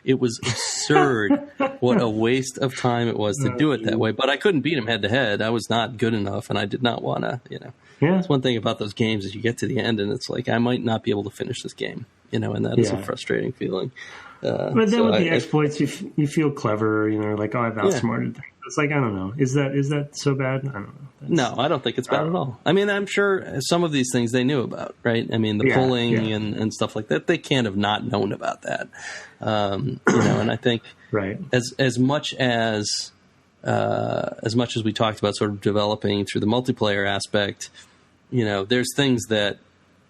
it was absurd what a waste of time it was to do it that way. But I couldn't beat him head to head. I was not good enough, and I did not want to. Yeah. That's one thing about those games is you get to the end, and it's like I might not be able to finish this game, and that is a frustrating feeling. But then with the exploits, you feel clever, like, oh, I've outsmarted things. It's like, I don't know. Is that so bad? I don't know. No, I don't think it's bad at all. I mean, I'm sure some of these things they knew about, right? I mean, the pulling and stuff like that, they can't have not known about that. And I think as much as we talked about sort of developing through the multiplayer aspect, there's things that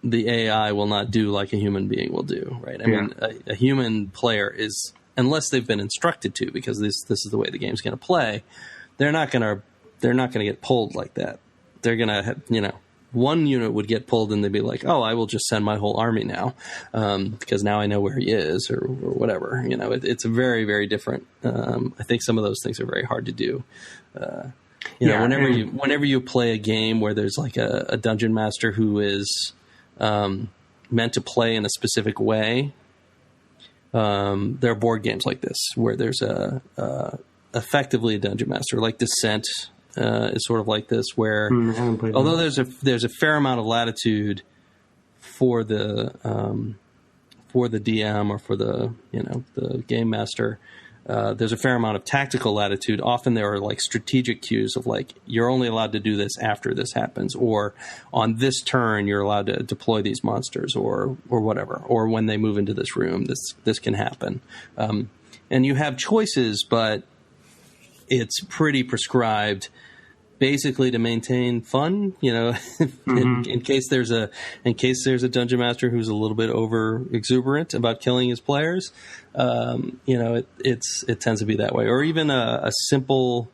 the AI will not do like a human being will do, right? I mean, a human player is, unless they've been instructed to, because this is the way the game's going to play, they're not going to get pulled like that. They're going to, one unit would get pulled and they'd be like, oh, I will just send my whole army now because now I know where he is or whatever. It's a very, very different. I think some of those things are very hard to do. Whenever you play a game where there's like a dungeon master who is meant to play in a specific way, there are board games like this where there's effectively a dungeon master, like Descent is sort of like this, where although there's a fair amount of latitude for the DM or for the the game master, there's a fair amount of tactical latitude. Often there are like strategic cues of like, you're only allowed to do this after this happens, or on this turn you're allowed to deploy these monsters, or whatever, or when they move into this room, this can happen. And you have choices, but it's pretty prescribed, basically to maintain fun, in case there's a dungeon master who's a little bit over exuberant about killing his players, it tends to be that way. Or even a simple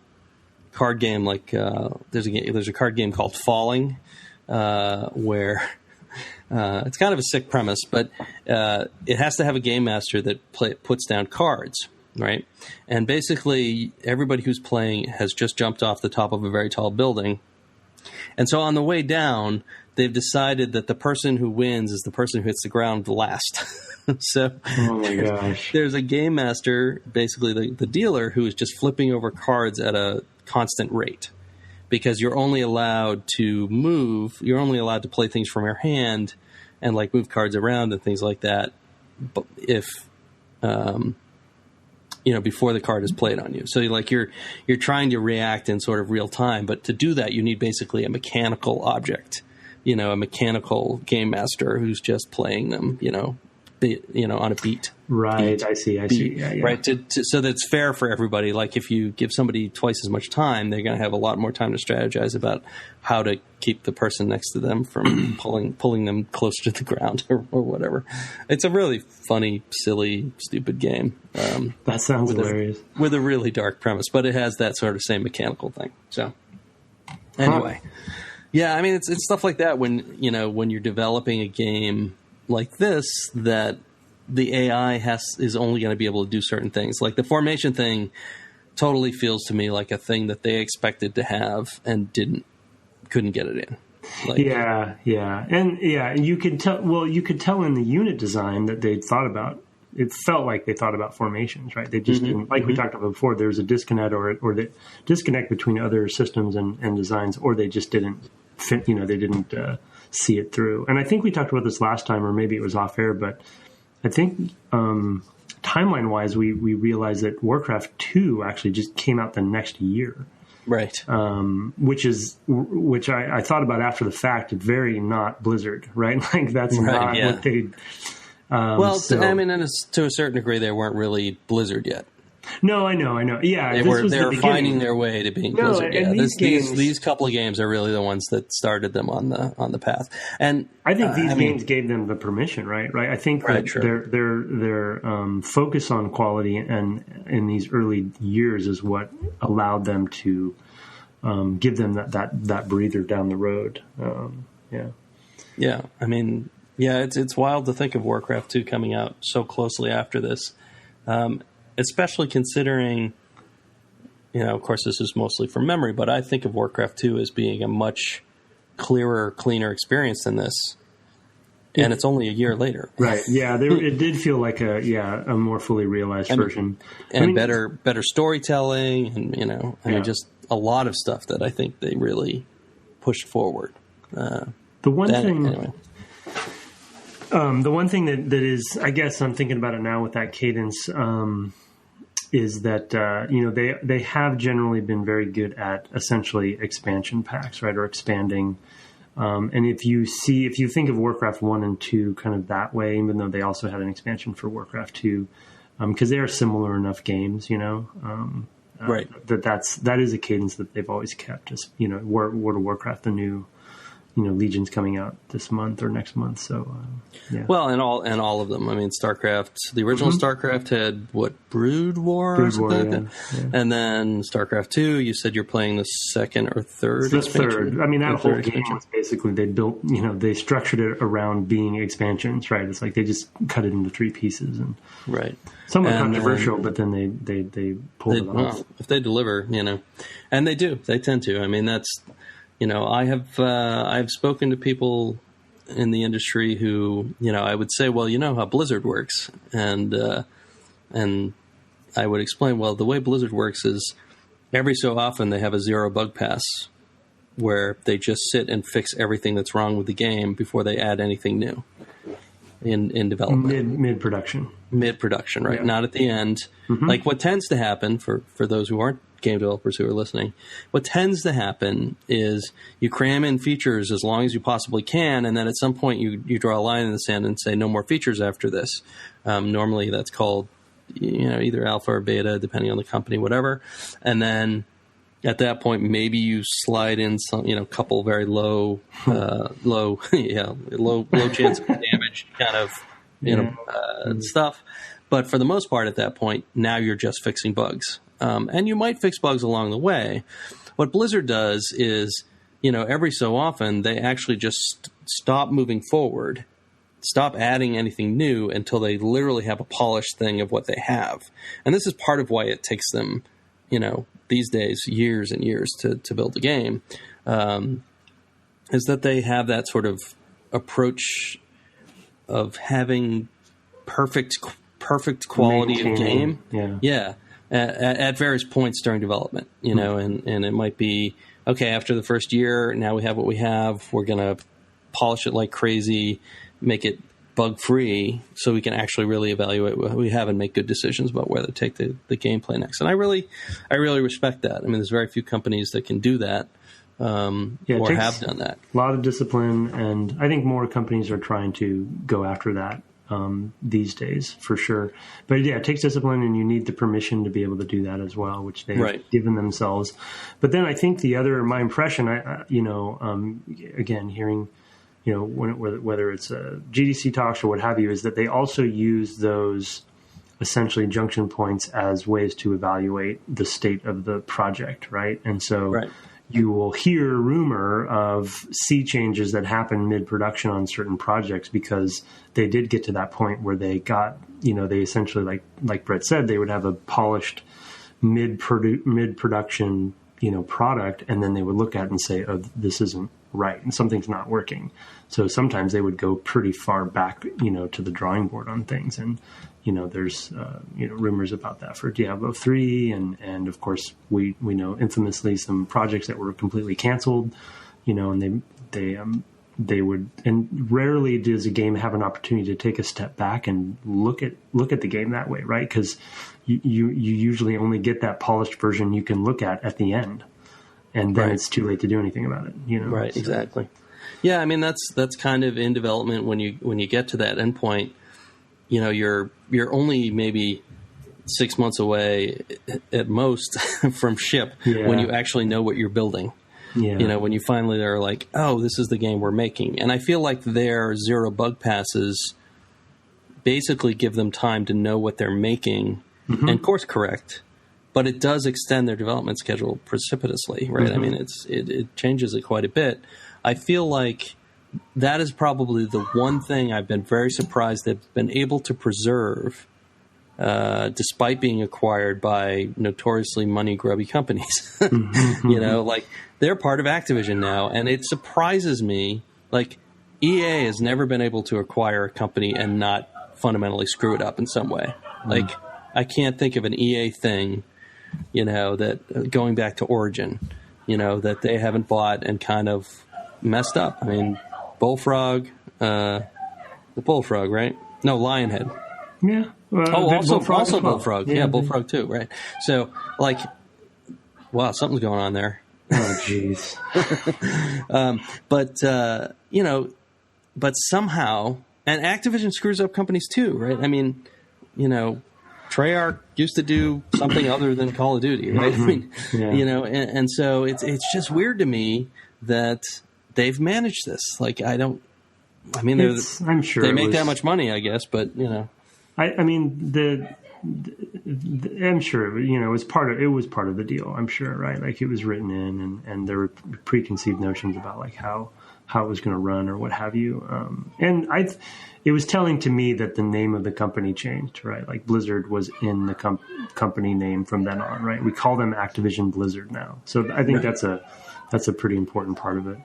card game like there's a card game called Falling, where it's kind of a sick premise, but it has to have a game master that puts down cards. Right. And basically everybody who's playing has just jumped off the top of a very tall building. And so on the way down, they've decided that the person who wins is the person who hits the ground last. So oh my gosh. There's a game master, basically the dealer, who is just flipping over cards at a constant rate, because you're only allowed to play things from your hand and like move cards around and things like that. But if, before the card is played on you. So you're trying to react in sort of real time, but to do that, you need basically a mechanical object, a mechanical game master who's just playing them, on a beat. Right. I see. Yeah. Right. So that it's fair for everybody. Like if you give somebody twice as much time, they're going to have a lot more time to strategize about how to keep the person next to them from pulling them closer to the ground or whatever. It's a really funny, silly, stupid game. That sounds hilarious. With a really dark premise, but it has that sort of same mechanical thing. So anyway, yeah, I mean, it's stuff like that when you're developing a game like this, that the AI is only going to be able to do certain things. Like the formation thing totally feels to me like a thing that they expected to have and couldn't get it in. And you could tell. Well, you could tell in the unit design that they'd thought about. It felt like they thought about formations, right? They just didn't, like we talked about before. There was a disconnect or the disconnect between other systems and designs, or they just didn't fit. They didn't see it through. And I think we talked about this last time, or maybe it was off air, but I think timeline wise, we realized that Warcraft 2 actually just came out the next year. Right. Which I thought about after the fact. Very not Blizzard, right? Like that's not what they. And to a certain degree, they weren't really Blizzard yet. No, I know. Yeah, they were finding their way to being Blizzard. Yeah, these couple of games are really the ones that started them on the path. And I think these games gave them the permission, right? I think that their focus on quality and in these early years is what allowed them to give them that breather down the road. Yeah. I mean, it's wild to think of Warcraft 2 coming out so closely after this. Especially considering, of course, this is mostly from memory, but I think of Warcraft 2 as being a much clearer, cleaner experience than this. And it's only a year later. Right. Yeah. It did feel like a more fully realized version. And better storytelling and, just a lot of stuff that I think they really pushed forward. The one thing that is, I guess I'm thinking about it now with that cadence, is that they have generally been very good at essentially expansion packs, right, or expanding. And if you think of Warcraft 1 and 2 kind of that way, even though they also had an expansion for Warcraft 2, because they are similar enough games, right? That is a cadence that they've always kept. Just World of Warcraft, the new. Legion's coming out this month or next month. So, Well, and all of them. I mean, StarCraft, the original StarCraft had Brood War, or something like that. Yeah. And then StarCraft 2, you said you're playing the second or third expansion? Third. I mean, that whole game was basically, they built, they structured it around being expansions, right? It's like they just cut it into 3 pieces. And right. Somewhat controversial, but then they pulled it off. Well, if they deliver, and they do. They tend to. I mean, that's... I've spoken to people in the industry who, I would say, well, how Blizzard works. And I would explain, well, the way Blizzard works is every so often they have a 0 bug pass where they just sit and fix everything that's wrong with the game before they add anything new in development. Mid-production. Mid-production, right? Yeah. Not at the end. Mm-hmm. Like what tends to happen for those who aren't game developers who are listening, what tends to happen is you cram in features as long as you possibly can, and then at some point you draw a line in the sand and say no more features after this. Normally that's called either alpha or beta, depending on the company, whatever. And then at that point, maybe you slide in some, couple very low chance of damage kind of, stuff. But for the most part, at that point, now you're just fixing bugs. And you might fix bugs along the way. What Blizzard does is, every so often, they actually just stop moving forward, stop adding anything new until they literally have a polished thing of what they have. And this is part of why it takes them, these days, years and years to build a game, is that they have that sort of approach of having perfect quality of game. Yeah. At various points during development, and it might be, okay, after the first year, now we have what we have. We're going to polish it like crazy, make it bug-free so we can actually really evaluate what we have and make good decisions about whether to take the gameplay next. And I really respect that. I mean, there's very few companies that can do that or have done that. A lot of discipline, and I think more companies are trying to go after that these days, for sure. But yeah, it takes discipline, and you need the permission to be able to do that as well, which they've given themselves. But then I think my impression, again, hearing, whether it's GDC talks or what have you, is that they also use those essentially junction points as ways to evaluate the state of the project, right? And so you will hear rumor of sea changes that happen mid-production on certain projects because they did get to that point where they got, they essentially, like Brett said, they would have a polished mid-production, product, and then they would look at it and say, oh, this isn't right, and something's not working. So sometimes they would go pretty far back, to the drawing board on things. And, there's, rumors about that for Diablo 3. And of course, we know infamously some projects that were completely canceled, and they would, and rarely does a game have an opportunity to take a step back and look at the game that way, right? Because you usually only get that polished version you can look at the end. And then it's too late to do anything about it, Right, so. Exactly. Yeah, I mean that's kind of in development when you get to that endpoint. You're only maybe 6 months away at most from ship when you actually know what you're building. Yeah. When you finally are like, oh, this is the game we're making. And I feel like their zero bug passes basically give them time to know what they're making and course correct. But it does extend their development schedule precipitously, right? I mean, it changes it quite a bit. I feel like that is probably the one thing I've been very surprised they've been able to preserve, despite being acquired by notoriously money-grubby companies. Like they're part of Activision now, and it surprises me. Like EA has never been able to acquire a company and not fundamentally screw it up in some way. Like I can't think of an EA thing, that going back to Origin, that they haven't bought and kind of messed up. I mean, Bullfrog, the Bullfrog, right? No, Lionhead. Yeah. Also Bullfrog. Yeah, Bullfrog too, right? So, wow, something's going on there. Oh, jeez. But somehow, and Activision screws up companies too, right? I mean, Treyarch used to do something other than Call of Duty, right? I mean, and so it's just weird to me that they've managed this. Like, I'm sure they make that much money, I guess, but I'm sure it was part of the deal. I'm sure, right? Like it was written in, and there were preconceived notions about like how it was going to run or what have you. It was telling to me that the name of the company changed, right? Like Blizzard was in the company name from then on, right? We call them Activision Blizzard now. So I think that's a pretty important part of it.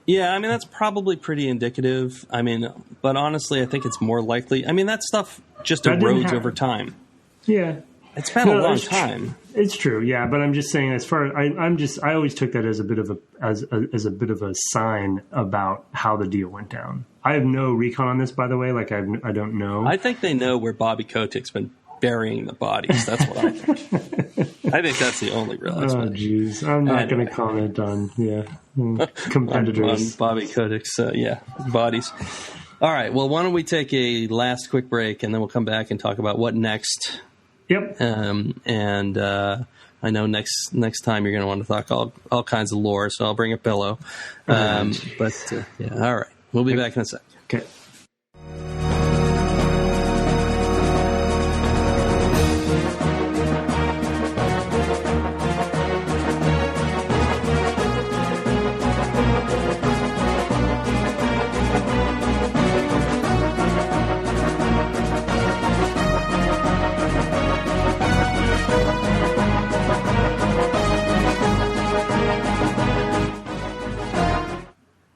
Yeah, I mean, that's probably pretty indicative. I mean, but honestly, I think it's more likely. I mean, that stuff just erodes over time. Yeah. It's been a long time. It's true, yeah. But I'm just saying, as far I always took that as a bit of a sign about how the deal went down. I have no recon on this, by the way. Like I don't know. I think they know where Bobby Kotick's been burying the bodies. That's what I think. I think that's the only real explanation. Oh, jeez. I'm not going to comment on competitors. on Bobby Kotick's bodies. All right. Well, why don't we take a last quick break, and then we'll come back and talk about what next Yep. And I know next time you're going to want to talk all kinds of lore, so I'll bring a pillow. Yeah, all right. We'll be back in a sec. Okay.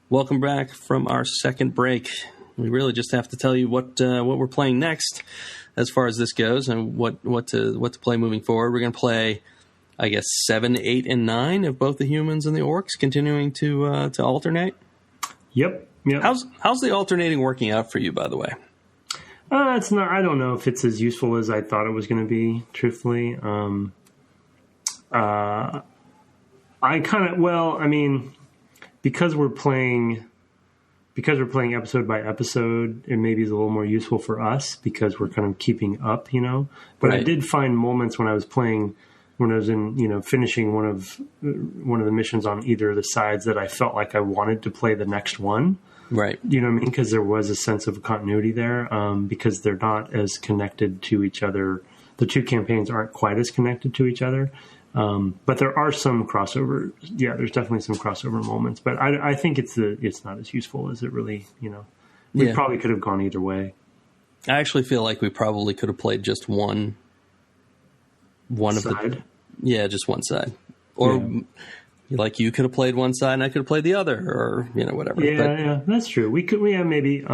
Welcome back from our second break. We really just have to tell you what we're playing next, as far as this goes, and what to play moving forward. We're going to play, I guess, 7, 8, and 9 of both the humans and the orcs, continuing to alternate. Yep. How's the alternating working out for you, by the way? It's not. I don't know if it's as useful as I thought it was going to be. Truthfully, I kind of. Well, I mean, because we're playing episode by episode, it maybe is a little more useful for us because we're kind of keeping up, But right. I did find moments when I was playing, when I was in, finishing one of the missions on either of the sides that I felt like I wanted to play the next one. Right. You know what I mean? Because there was a sense of continuity there, because they're not as connected to each other. The two campaigns aren't quite as connected to each other. But there are some crossover. Yeah, there's definitely some crossover moments. But I think it's not as useful as it really. We probably could have gone either way. I actually feel like we probably could have played just one side. Just one side, or like you could have played one side and I could have played the other, or whatever. Yeah, that's true. We could. Maybe.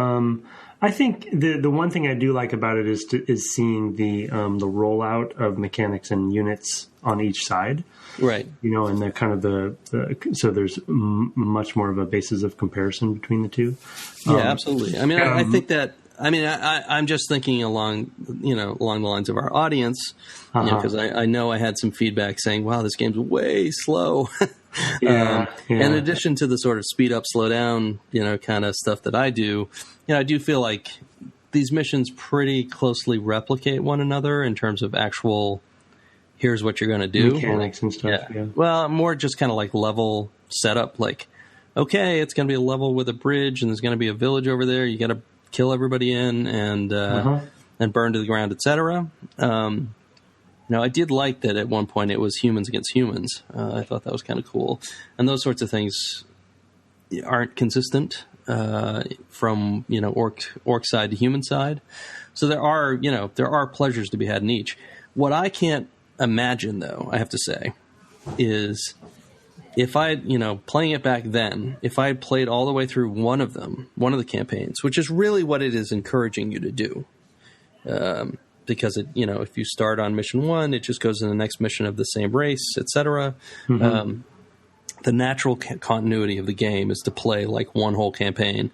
I think the one thing I do like about it is seeing the rollout of mechanics and units on each side, right? And the kind of so there's much more of a basis of comparison between the two. Absolutely. I mean, I think that. I mean, I'm just thinking along the lines of our audience, because I know I had some feedback saying, "Wow, this game's way slow." In addition to the sort of speed up, slow down, kind of stuff that I do, I do feel like these missions pretty closely replicate one another in terms of actual, here's what you're going to do. Mechanics and stuff. Yeah. Well, more just kind of like level setup. Like, okay, it's going to be a level with a bridge and there's going to be a village over there. You got to kill everybody in and burn to the ground, etc. I did like that at one point it was humans against humans. I thought that was kind of cool. And those sorts of things aren't consistent from, orc side to human side. So there are pleasures to be had in each. What I can't imagine, though, I have to say, is if I, playing it back then, if I had played all the way through one of the campaigns, which is really what it is encouraging you to do, because if you start on mission 1, it just goes to the next mission of the same race, etc. Mm-hmm. The natural continuity of the game is to play like one whole campaign.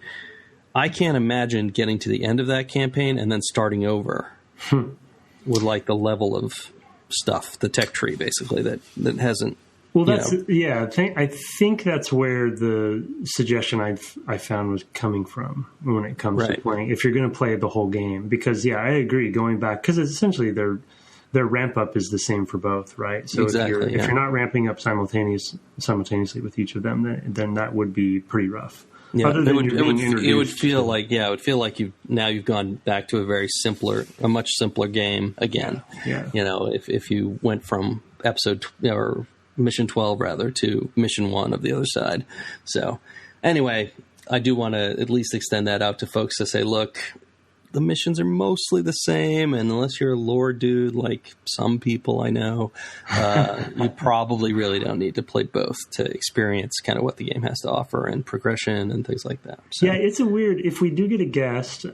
I can't imagine getting to the end of that campaign and then starting over with like the level of stuff, the tech tree basically that hasn't. Well, I think that's where the suggestion I found was coming from when it comes to playing. If you're going to play the whole game, because I agree. Going back, because essentially their ramp up is the same for both, right? So exactly, if you're not ramping up simultaneously with each of them, then that would be pretty rough. Yeah, it would feel like you've gone back to a much simpler game again. Yeah. If you went from episode or mission 12 rather to mission 1 of the other side. So anyway, I do want to at least extend that out to folks to say, look, the missions are mostly the same, and unless you're a lore dude like some people I know, you probably really don't need to play both to experience kind of what the game has to offer and progression and things like that. So. Yeah, it's a weird. If we do get a guest,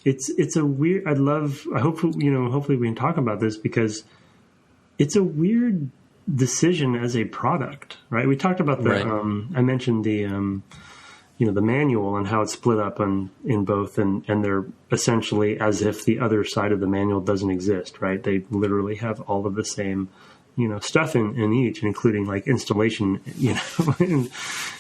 it's a weird. Hopefully we can talk about this because it's a weird decision as a product, right? We talked about I mentioned the the manual and how it's split up in both, and they're essentially as if the other side of the manual doesn't exist, right? They literally have all of the same stuff in each, including like installation, And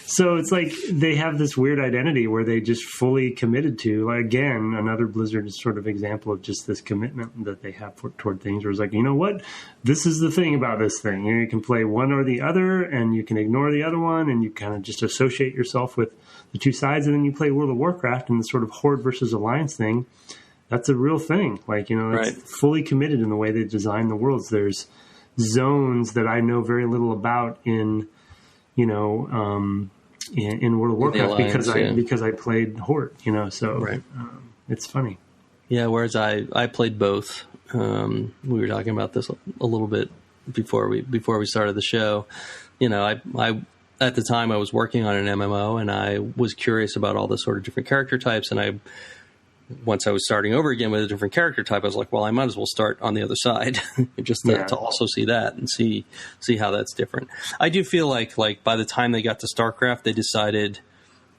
so it's like they have this weird identity where they just fully committed to, like, again, another Blizzard sort of example of just this commitment that they have toward things, where it's like, you know what, this is the thing about this thing. You can play one or the other, and you can ignore the other one, and you kind of just associate yourself with the two sides, and then you play World of Warcraft and the sort of Horde versus Alliance thing. That's a real thing. Like, it's right. fully committed in the way they design the worlds. There's zones that I know very little about in World of Warcraft because I played Horde, so right. It's funny. Yeah, whereas I played both. We were talking about this a little bit before we started the show. I at the time I was working on an MMO, and I was curious about all the sort of different character types, and once I was starting over again with a different character type, I was like, well, I might as well start on the other side just to also see that and see how that's different. I do feel like by the time they got to StarCraft, they decided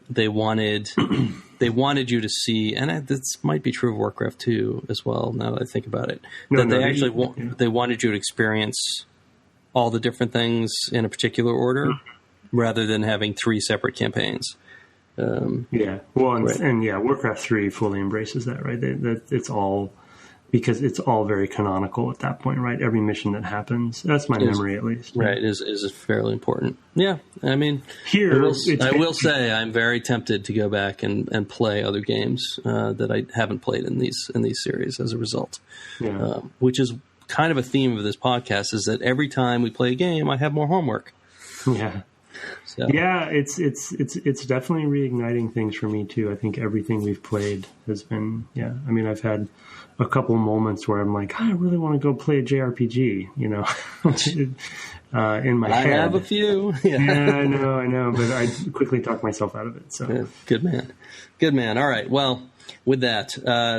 they wanted you to see, and this might be true of Warcraft 2 as well, now that I think about it, they wanted you to experience all the different things in a particular order rather than having 3 separate campaigns. Warcraft 3 fully embraces that, right? It's all, because it's all very canonical at that point, right? Every mission that happens, that's my memory at least. Right, is fairly important. Yeah, I mean, here I will say I'm very tempted to go back and play other games that I haven't played in these series as a result. Yeah. Which is kind of a theme of this podcast, is that every time we play a game, I have more homework. Yeah. So. Yeah, it's definitely reigniting things for me too. I think everything we've played has been, I mean, I've had a couple moments where I'm like, I really want to go play a JRPG, in my head. I have a few. Yeah, I know, but I quickly talk myself out of it. So yeah, good man. All right, well, with that,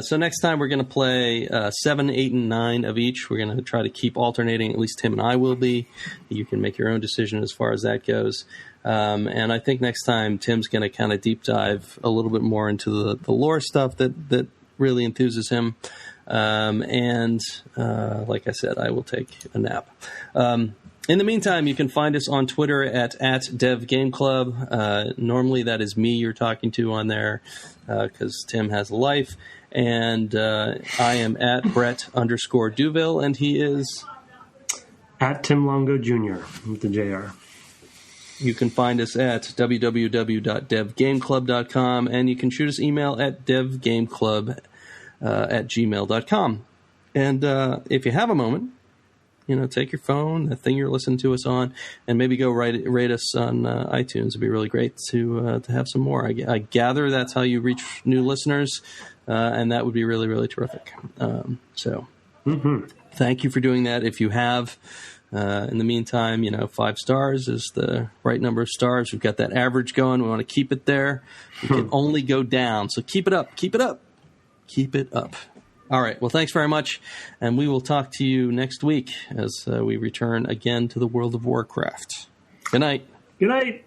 so next time we're going to play 7, 8, and 9 of each. We're going to try to keep alternating. At least Tim and I will be. You can make your own decision as far as that goes. And I think next time Tim's going to kind of deep dive a little bit more into the lore stuff that really enthuses him. And like I said, I will take a nap. In the meantime, you can find us on Twitter at DevGameClub. Normally that is me you're talking to on there because Tim has a life. And I am at Brett_Duville, and he is at Tim Longo Jr. with the JR. You can find us at www.devgameclub.com, and you can shoot us email at devgameclub@gmail.com. And if you have a moment, take your phone, the thing you're listening to us on, and maybe go rate us on iTunes. It'd be really great to have some more. I gather that's how you reach new listeners, and that would be really, really terrific. Thank you for doing that. If you have, in the meantime, 5 stars is the right number of stars. We've got that average going. We want to keep it there. We can only go down. So keep it up. Keep it up. Keep it up. All right. Well, thanks very much. And we will talk to you next week as we return again to the world of Warcraft. Good night. Good night.